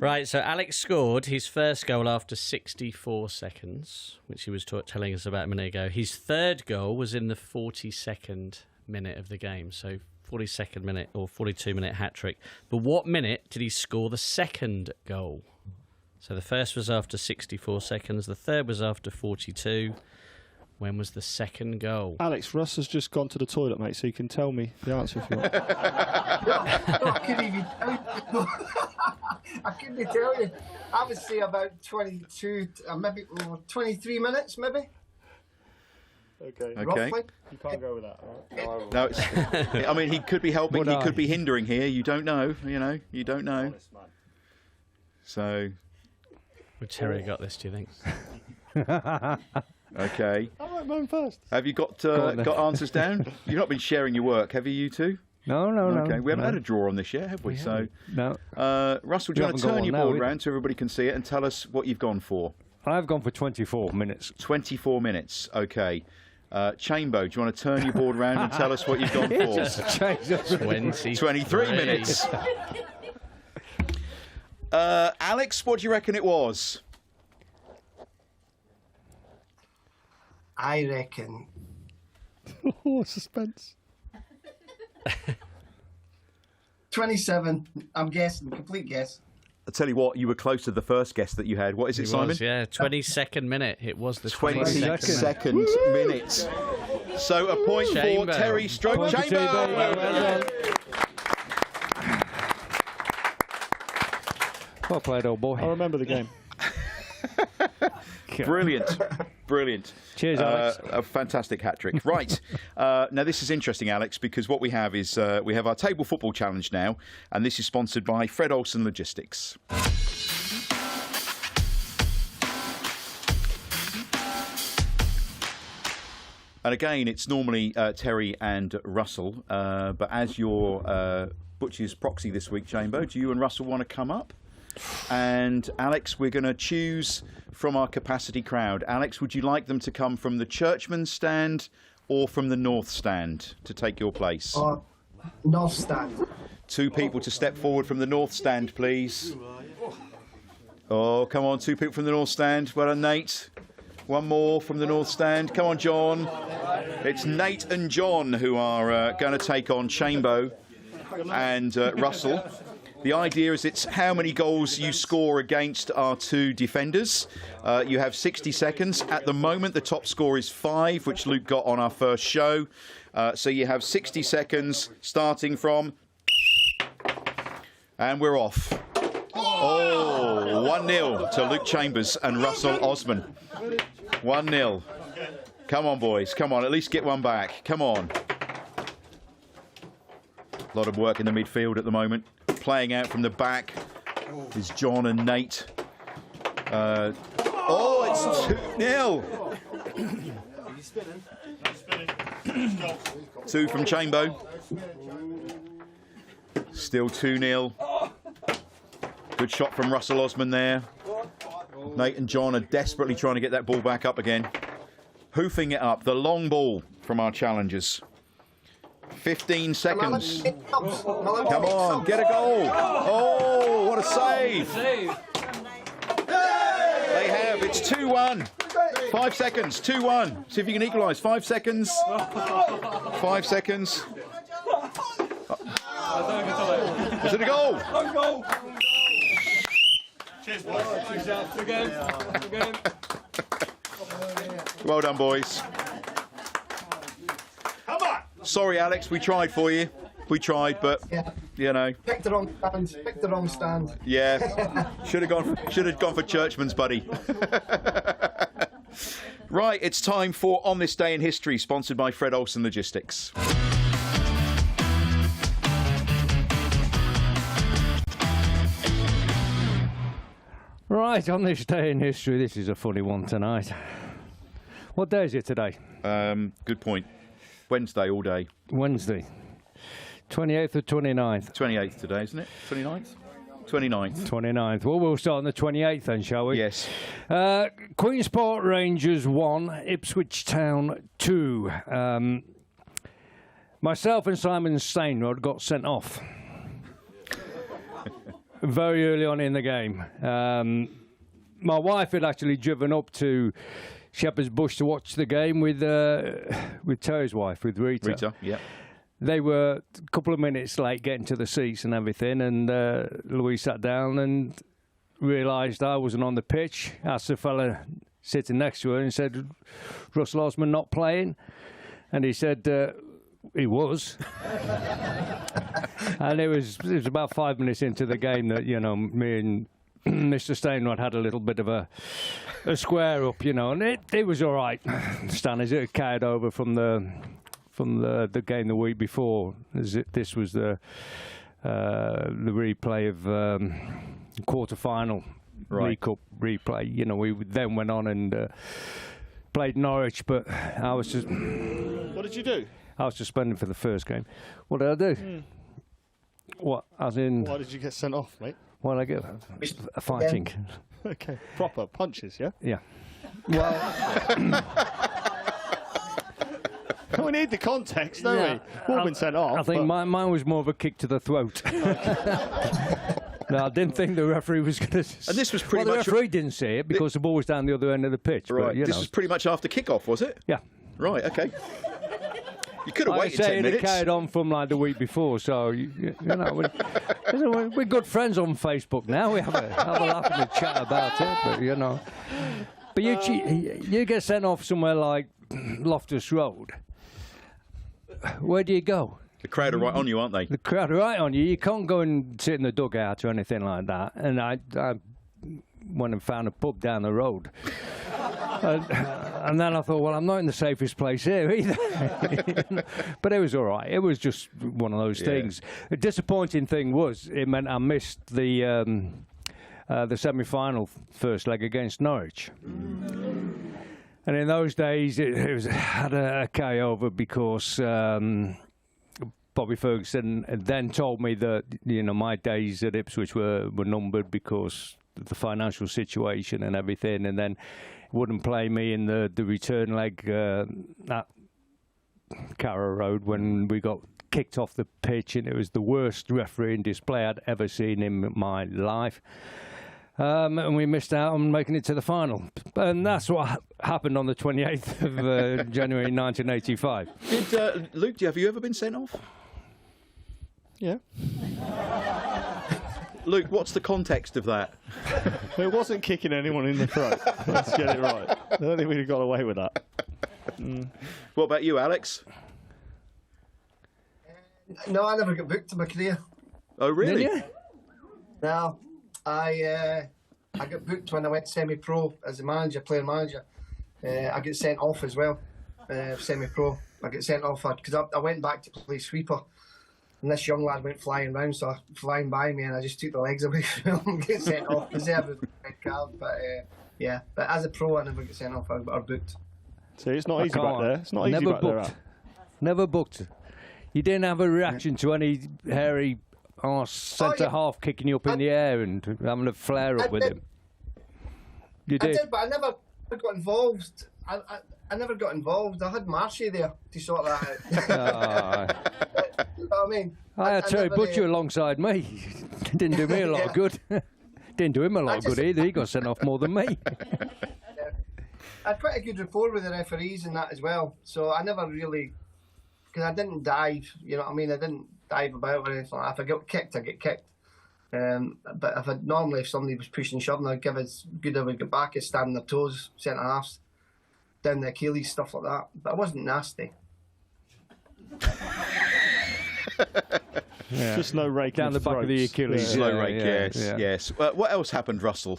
Right. So Alex scored his first goal after 64 seconds, which he was telling us about a minute ago. His third goal was in the 42nd minute of the game. So 42nd minute or 42-minute hat-trick. But what minute did he score the second goal? So the first was after 64 seconds. The third was after 42. When was the second goal? Alex, Russ has just gone to the toilet, mate, so you can tell me the answer if you want. I couldn't even tell you. I couldn't tell you. I would say about 22, maybe 23 minutes, maybe. Okay. Roughly. You can't go with that, all right? No, I mean, he could be helping, he could be hindering here. You don't know, you don't know. So... Would Terry got this, do you think? Okay. I like mine first. Have you got answers down? You've not been sharing your work, have you two? No. Okay, we haven't had a draw on this yet, have we? So, no. Russell, do you want to turn your board round so everybody can see it and tell us what you've gone for? I've gone for 24 minutes. 24 minutes, okay. Chambo, do you want to turn your board round and tell us what you've gone for? 23 minutes. Alex, what do you reckon it was? I reckon. Oh, suspense. 27. I'm guessing. Complete guess. I'll tell you what, you were close to the first guess that you had. What is it, Simon? Was, yeah, 22nd minute. It was the 22nd minute. So a point Chamber. for Terry Stroke Chamber. Well played, old boy. I remember the game. Brilliant. Cheers, Alex. A fantastic hat-trick. Right. Now, this is interesting, Alex, because what we have is we have our Table Football Challenge now, and this is sponsored by Fred Olsen Logistics. And again, it's normally Terry and Russell, but as your Butcher's proxy this week, Chambo, do you and Russell want to come up? And Alex, we're going to choose from our capacity crowd. Alex, would you like them to come from the Churchman stand or from the North stand to take your place? North stand. Two people to step forward from the North stand, please. Oh, come on, two people from the North stand. Well done, Nate. One more from the North stand. Come on, John. It's Nate and John who are going to take on Chambo and Russell. The idea is it's how many goals you score against our two defenders. You have 60 seconds. At the moment, the top score is 5, which Luke got on our first show. So you have 60 seconds starting from... And we're off. Oh, 1-0 to Luke Chambers and Russell Osman. 1-0. Come on, boys. Come on. At least get one back. Come on. A lot of work in the midfield at the moment. Playing out from the back is John and Nate. It's 2-0. 2 from Chambo. Still 2-0. Good shot from Russell Osman there. Nate and John are desperately trying to get that ball back up again. Hoofing it up. The long ball from our challengers. 15 seconds. Come on, get a goal. Oh, what a save. They have. It's 2-1. 5 seconds. 2-1. See if you can equalise. 5 seconds. 5 seconds. Is it a goal? Cheers, boys. Well done, boys. Come on. Sorry, Alex, we tried for you. We tried, but you know. Picked the wrong stand. Picked the wrong stand. Yeah, should have gone for Churchman's, buddy. Right, it's time for On This Day in History, sponsored by Fred Olsen Logistics. Right, on this day in history, this is a funny one tonight. What day is it today? Good point. Wednesday all day. Wednesday. 28th or 29th? 28th today, isn't it? 29th? 29th. 29th. Well, we'll start on the 28th then, shall we? Yes. Queen's Park Rangers 1, Ipswich Town 2. Myself and Simon Stainrod got sent off very early on in the game. My wife had actually driven up to Shepherd's Bush to watch the game with Terry's wife, with Rita. Rita, yeah. They were a couple of minutes late getting to the seats and everything, and Louise sat down and realised I wasn't on the pitch. Asked the fella sitting next to her and said, "Russell Osman not playing?" And he said, he was. And it was about 5 minutes into the game that, you know, me and Mr. Stainrod had a little bit of a square up, you know, and it was all right. Stan, as it carried over from the game the week before, this was the replay of quarter-final League Cup replay. You know, we then went on and played Norwich, but I was just... What did you do? I was suspended for the first game. What did I do? What, as in... Why did you get sent off, mate? What did I get? A fighting. Okay, proper punches, yeah? Yeah. Well... We need the context, don't we? We've all been sent off. I think mine was more of a kick to the throat. No, I didn't think the referee was going to... And this was pretty much... the referee didn't see it because the ball was down the other end of the pitch. Right, but, this was pretty much after kick-off, was it? Yeah. Right, okay. You could have waited 10 minutes. It carried on from like the week before, so, you know, we're good friends on Facebook now. We have a laugh and a chat about it, but, you know. But you get sent off somewhere like Loftus Road. Where do you go? The crowd are right on you, aren't they? The crowd are right on you. You can't go and sit in the dugout or anything like that. And I went and found a pub down the road. And then I thought, well, I'm not in the safest place here either. But it was all right. It was just one of those things. The disappointing thing was it meant I missed the semi-final first leg against Norwich. And in those days, it had a carryover because Bobby Ferguson then told me that, you know, my days at Ipswich were numbered because of the financial situation and everything, and then wouldn't play me in the return leg at Carrow Road when we got kicked off the pitch, and it was the worst refereeing display I'd ever seen in my life. And we missed out on making it to the final. And that's what happened on the 28th of January 1985. Luke, have you ever been sent off? Yeah. Luke, what's the context of that? It wasn't kicking anyone in the throat. Let's get it right. I don't think we'd have got away with that. What about you, Alex? No, I never got booked in my career. Oh, really? Did you? No. I I got booked when I went semi-pro as a manager, player manager. I get sent off as well, semi-pro. I get sent off because I went back to play sweeper. And this young lad went flying by me, and I just took the legs away from him and get sent off. Deserved a red card, but but as a pro, I never get sent off or booked. See, it's not easy back there. It's not easy back there. Never booked. You didn't have a reaction to any hairy arse centre half kicking you up in the air and having a flare up with him. You did. I did, but I never got involved. I never got involved. I had Marshy there to sort that out. You know what I mean? I tell you, Butcher alongside me didn't do me a lot of good. Didn't do him a lot of good either. He got sent off more than me. I had quite a good rapport with the referees and that as well. So I never really, because I didn't dive. You know what I mean? I didn't dive about or anything like that. If I got kicked, I get kicked. But if somebody was pushing and shoving, I'd give as good as I would get back as standing their toes, centre halves, down the Achilles, stuff like that. But I wasn't nasty. Just no rake down the back of the Achilles. Slow rake, yes. What else happened, Russell?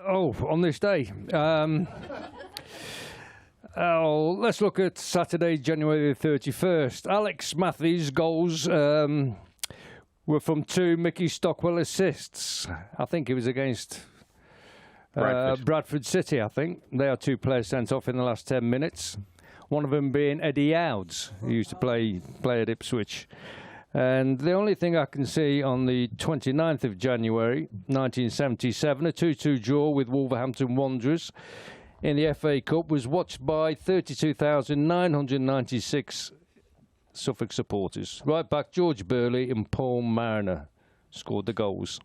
On this day. Let's look at Saturday, January the 31st. Alex Mathie's goals were from 2 Mickey Stockwell assists. I think it was against Bradford City, I think. They are 2 players sent off in the last 10 minutes. One of them being Eddie Ouds, who used to play at Ipswich. And the only thing I can see on the 29th of January, 1977, a 2-2 draw with Wolverhampton Wanderers in the FA Cup was watched by 32,996 Suffolk supporters. Right back, George Burley and Paul Mariner scored the goals.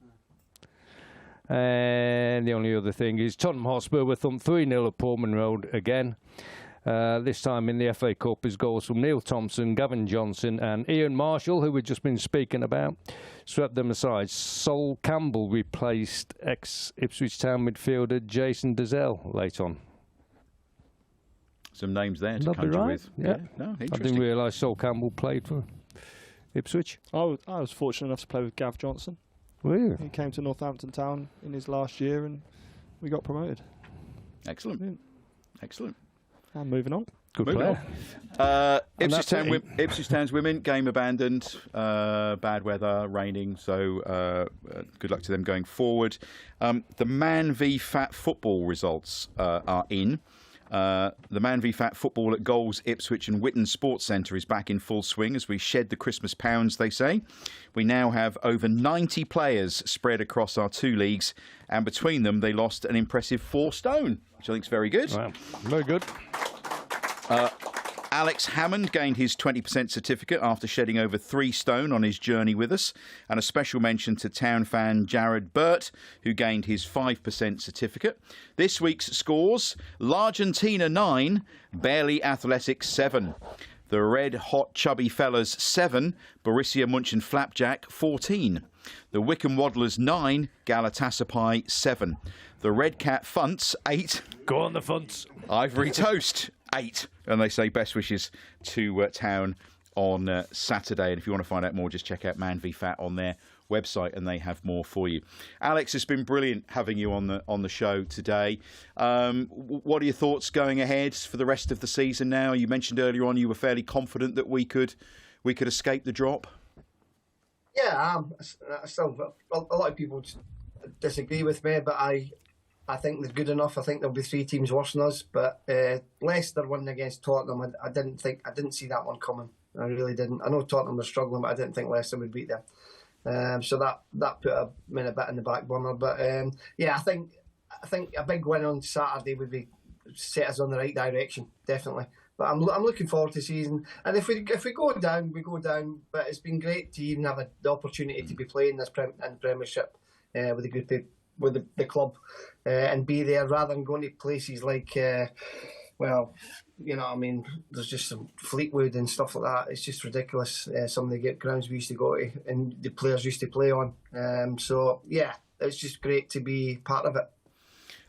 And the only other thing is Tottenham Hotspur were thumped 3-0 at Portman Road again. This time in the FA Cup is goals from Neil Thompson, Gavin Johnson and Ian Marshall, who we've just been speaking about, swept them aside. Sol Campbell replaced ex-Ipswich Town midfielder Jason Dazelle late on. Some names there to conjure with. Yeah. No, I didn't realise Sol Campbell played for Ipswich. I was fortunate enough to play with Gav Johnson. Were you? He came to Northampton Town in his last year and we got promoted. Excellent. Yeah. Excellent. And moving on. Good Moving player. on. Ipswich Town's women, game abandoned, bad weather, raining, so good luck to them going forward. The Man v Fat football results are in. The Man v Fat football at Goals, Ipswich and Witton Sports Centre is back in full swing as we shed the Christmas pounds, they say. We now have over 90 players spread across our 2 leagues, and between them they lost an impressive 4 stone, which I think is very good. Wow. Very good. Alex Hammond gained his 20% certificate after shedding over 3 stone on his journey with us. And a special mention to town fan Jared Burt, who gained his 5% certificate. This week's scores: L'Argentina 9, Barely Athletics 7. The Red Hot Chubby Fellas 7, Borussia München Flapjack 14. The Wycombe Waddlers 9, Galatasaray 7. The Red Cat Funts 8. Go on the Funts. Ivory Toast 8. And they say best wishes to town on Saturday. And if you want to find out more, just check out Man v Fat on their website and they have more for you. Alex, it's been brilliant having you on the show today. What are your thoughts going ahead for the rest of the season now? You mentioned earlier on you were fairly confident that we could escape the drop. Yeah, still, a lot of people disagree with me, but I think they're good enough. I think there'll be 3 teams worse than us. But Leicester winning against Tottenham, I didn't see that one coming. I really didn't. I know Tottenham was struggling, but I didn't think Leicester would beat them. So that put them a bit in the back burner. But yeah, I think a big win on Saturday would be set us on the right direction, definitely. But I'm looking forward to the season. And if we go down, we go down. But it's been great to even have the opportunity to be playing this in the Premiership with a good people, with the club, and be there rather than going to places like, well, you know what I mean, there's just some Fleetwood and stuff like that. It's just ridiculous. Some of the grounds we used to go to and the players used to play on. So, yeah, it's just great to be part of it.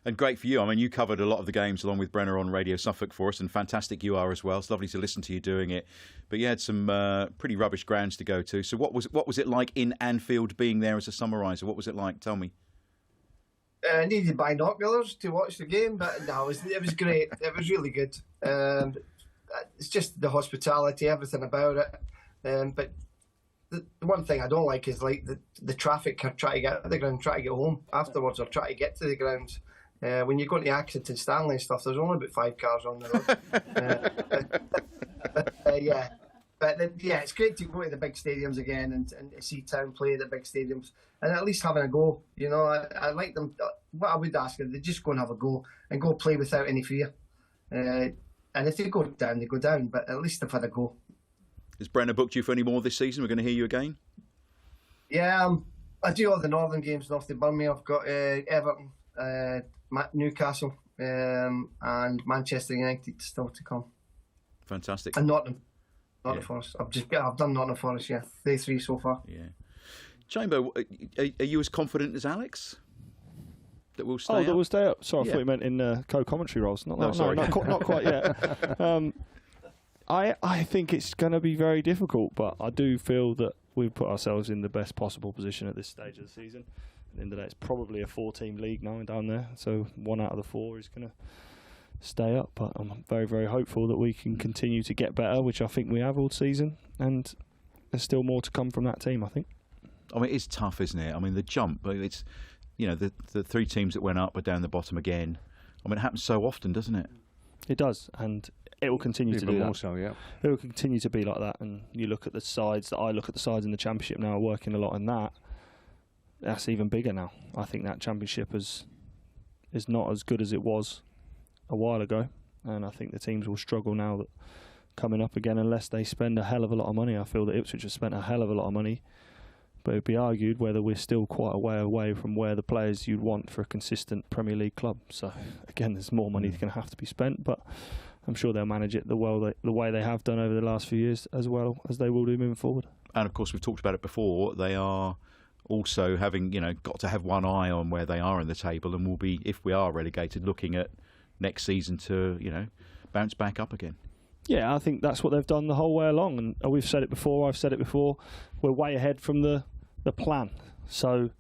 And great for you. I mean, you covered a lot of the games along with Brenner on Radio Suffolk for us, and fantastic you are as well. It's lovely to listen to you doing it. But you had some pretty rubbish grounds to go to. So what was it like in Anfield being there as a summariser? What was it like? Tell me. I needed binoculars to watch the game, but no, it was great. It was really good. It's just the hospitality, everything about it. But the one thing I don't like is like the traffic. Try to get to the ground, try to get home afterwards, or try to get to the ground. When you go to Accrington Stanley and stuff, there's only about 5 cars on the road. Yeah. But it's great to go to the big stadiums again and see Town play at the big stadiums and at least having a go. You know, I like them. What I would ask is they just go and have a go and go play without any fear. And if they go down, they go down. But at least they've had a go. Has Brenner booked you for any more this season? We're going to hear you again. Yeah, I do all the northern games north of Birmingham. I've got Everton, Newcastle, and Manchester United still to come. Fantastic. And Nottingham Forest. I've done Nottingham Forest. Yeah, they 3 so far. Yeah. Chamber, are you as confident as Alex that we'll stay up? That we'll stay up. Sorry, I thought you meant in co-commentary roles. Sorry. Not quite yet. I think it's going to be very difficult, but I do feel that we've put ourselves in the best possible position at this stage of the season. At the end of the day, it's probably a 4-team league now down there, so 1 out of the 4 is going to stay up. But I'm very, very hopeful that we can continue to get better, which I think we have all season, and there's still more to come from that team, I think. I mean, it's tough, isn't it? I mean, the jump, it's, you know, the 3 teams that went up are down the bottom again. I mean, it happens so often, doesn't it? It does, and it will continue to do that. Also, yeah. It will continue to be like that, and you look at the sides, I look at the sides in the Championship now, working a lot on that. That's even bigger now. I think that Championship is not as good as it was a while ago, and I think the teams will struggle now that coming up again unless they spend a hell of a lot of money. I feel that Ipswich have spent a hell of a lot of money, but it would be argued whether we're still quite a way away from where the players you'd want for a consistent Premier League club. So again, there's more money that's going to have to be spent, but I'm sure they'll manage it the way they have done over the last few years, as well as they will do moving forward. And of course, we've talked about it before, they are also having, got to have one eye on where they are in the table, and will be, if we are relegated, looking at next season to, bounce back up again. Yeah, I think that's what they've done the whole way along, and we've said it before, I've said it before, we're way ahead from the plan. So,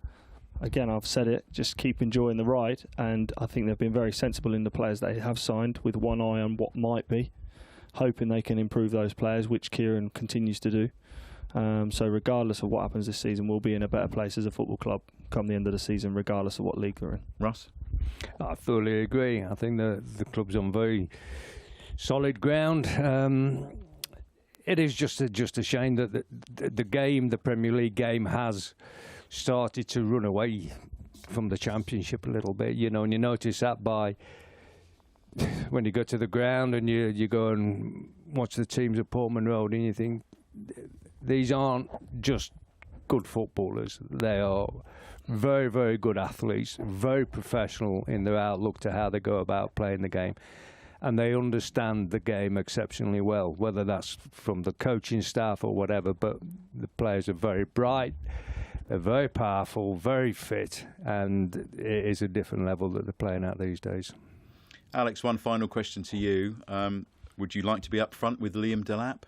again, I've said it, just keep enjoying the ride, and I think they've been very sensible in the players they have signed, with one eye on what might be, hoping they can improve those players, which Kieran continues to do. So regardless of what happens this season, we'll be in a better place as a football club come the end of the season, regardless of what league we're in. Russ? I fully agree. I think the club's on very solid ground. It is just a shame that the game, the Premier League game, has started to run away from the Championship a little bit, and you notice that by when you go to the ground and you go and watch the teams at Portman Road, and you think these aren't just good footballers. They are very, very good athletes, very professional in their outlook to how they go about playing the game. And they understand the game exceptionally well, whether that's from the coaching staff or whatever. But the players are very bright, they're very powerful, very fit, and it is a different level that they're playing at these days. Alex, one final question to you. Would you like to be up front with Liam Delap?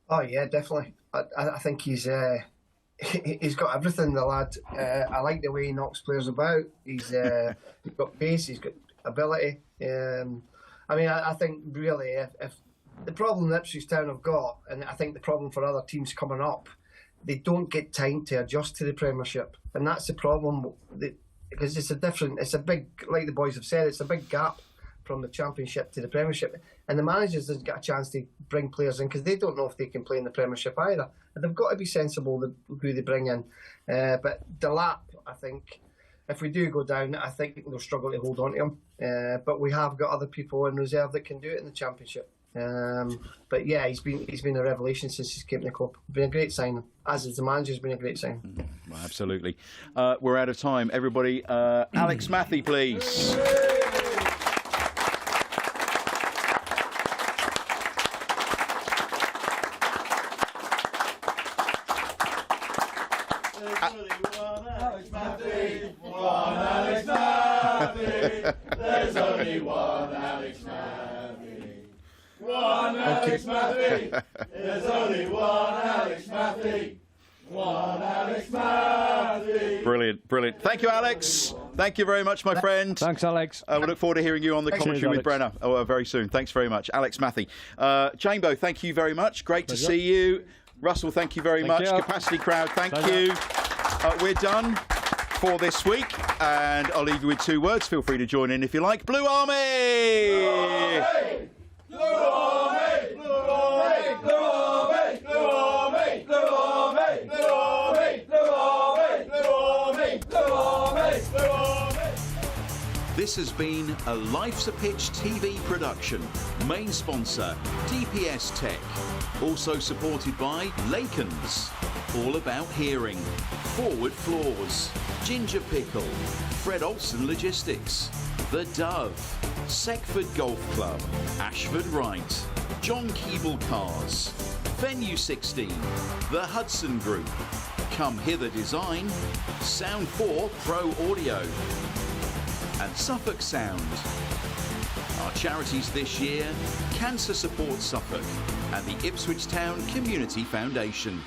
Oh yeah, definitely. I think he's got everything, the lad. I like the way he knocks players about. He's got pace, he's got ability. I think really if the problem that Ipswich Town have got, and I think the problem for other teams coming up, they don't get time to adjust to the Premiership, and that's the problem. Because it's a big, like the boys have said, it's a big gap from the Championship to the Premiership, and the managers doesn't get a chance to bring players in because they don't know if they can play in the Premiership either, and they've got to be sensible who they bring in. But Delap, I think, if we do go down, I think they'll struggle to hold on to him. But we have got other people in reserve that can do it in the Championship. But yeah, he's been a revelation since he's came to the club. Been a great signing, as is the manager's been a great signing. Well, absolutely. We're out of time. Everybody, Alex Mathie, please. There's only one Alex Mathie. One Alex Mathie. There's only one Alex Mathie. One Alex Mathie. Brilliant, brilliant. Thank you, Alex. Thank you very much, my friend. Thanks, Alex. We look forward to hearing you on the commentary with Brenner very soon. Thanks very much. Alex Mathie. Chambo, thank you very much. Great to see you. Russell, thank you very much. Capacity crowd, thank you. We're done for this week, and I'll leave you with 2 words. Feel free to join in if you like. Blue Army! Blue Army! Blue Army! Blue Army! Blue Army! Blue Army! Blue Army! Blue Army! Blue Army! Blue Army! Blue Army! This has been a Life's a Pitch TV production. Main sponsor, DPS Tech. Also supported by Lakens, all about hearing. Forward Floors, Ginger Pickle, Fred Olsen Logistics, The Dove, Seckford Golf Club, Ashford Wright, John Keeble Cars, Venue 16, The Hudson Group, Come Hither Design, Sound 4 Pro Audio, and Suffolk Sound. Our charities this year, Cancer Support Suffolk and the Ipswich Town Community Foundation.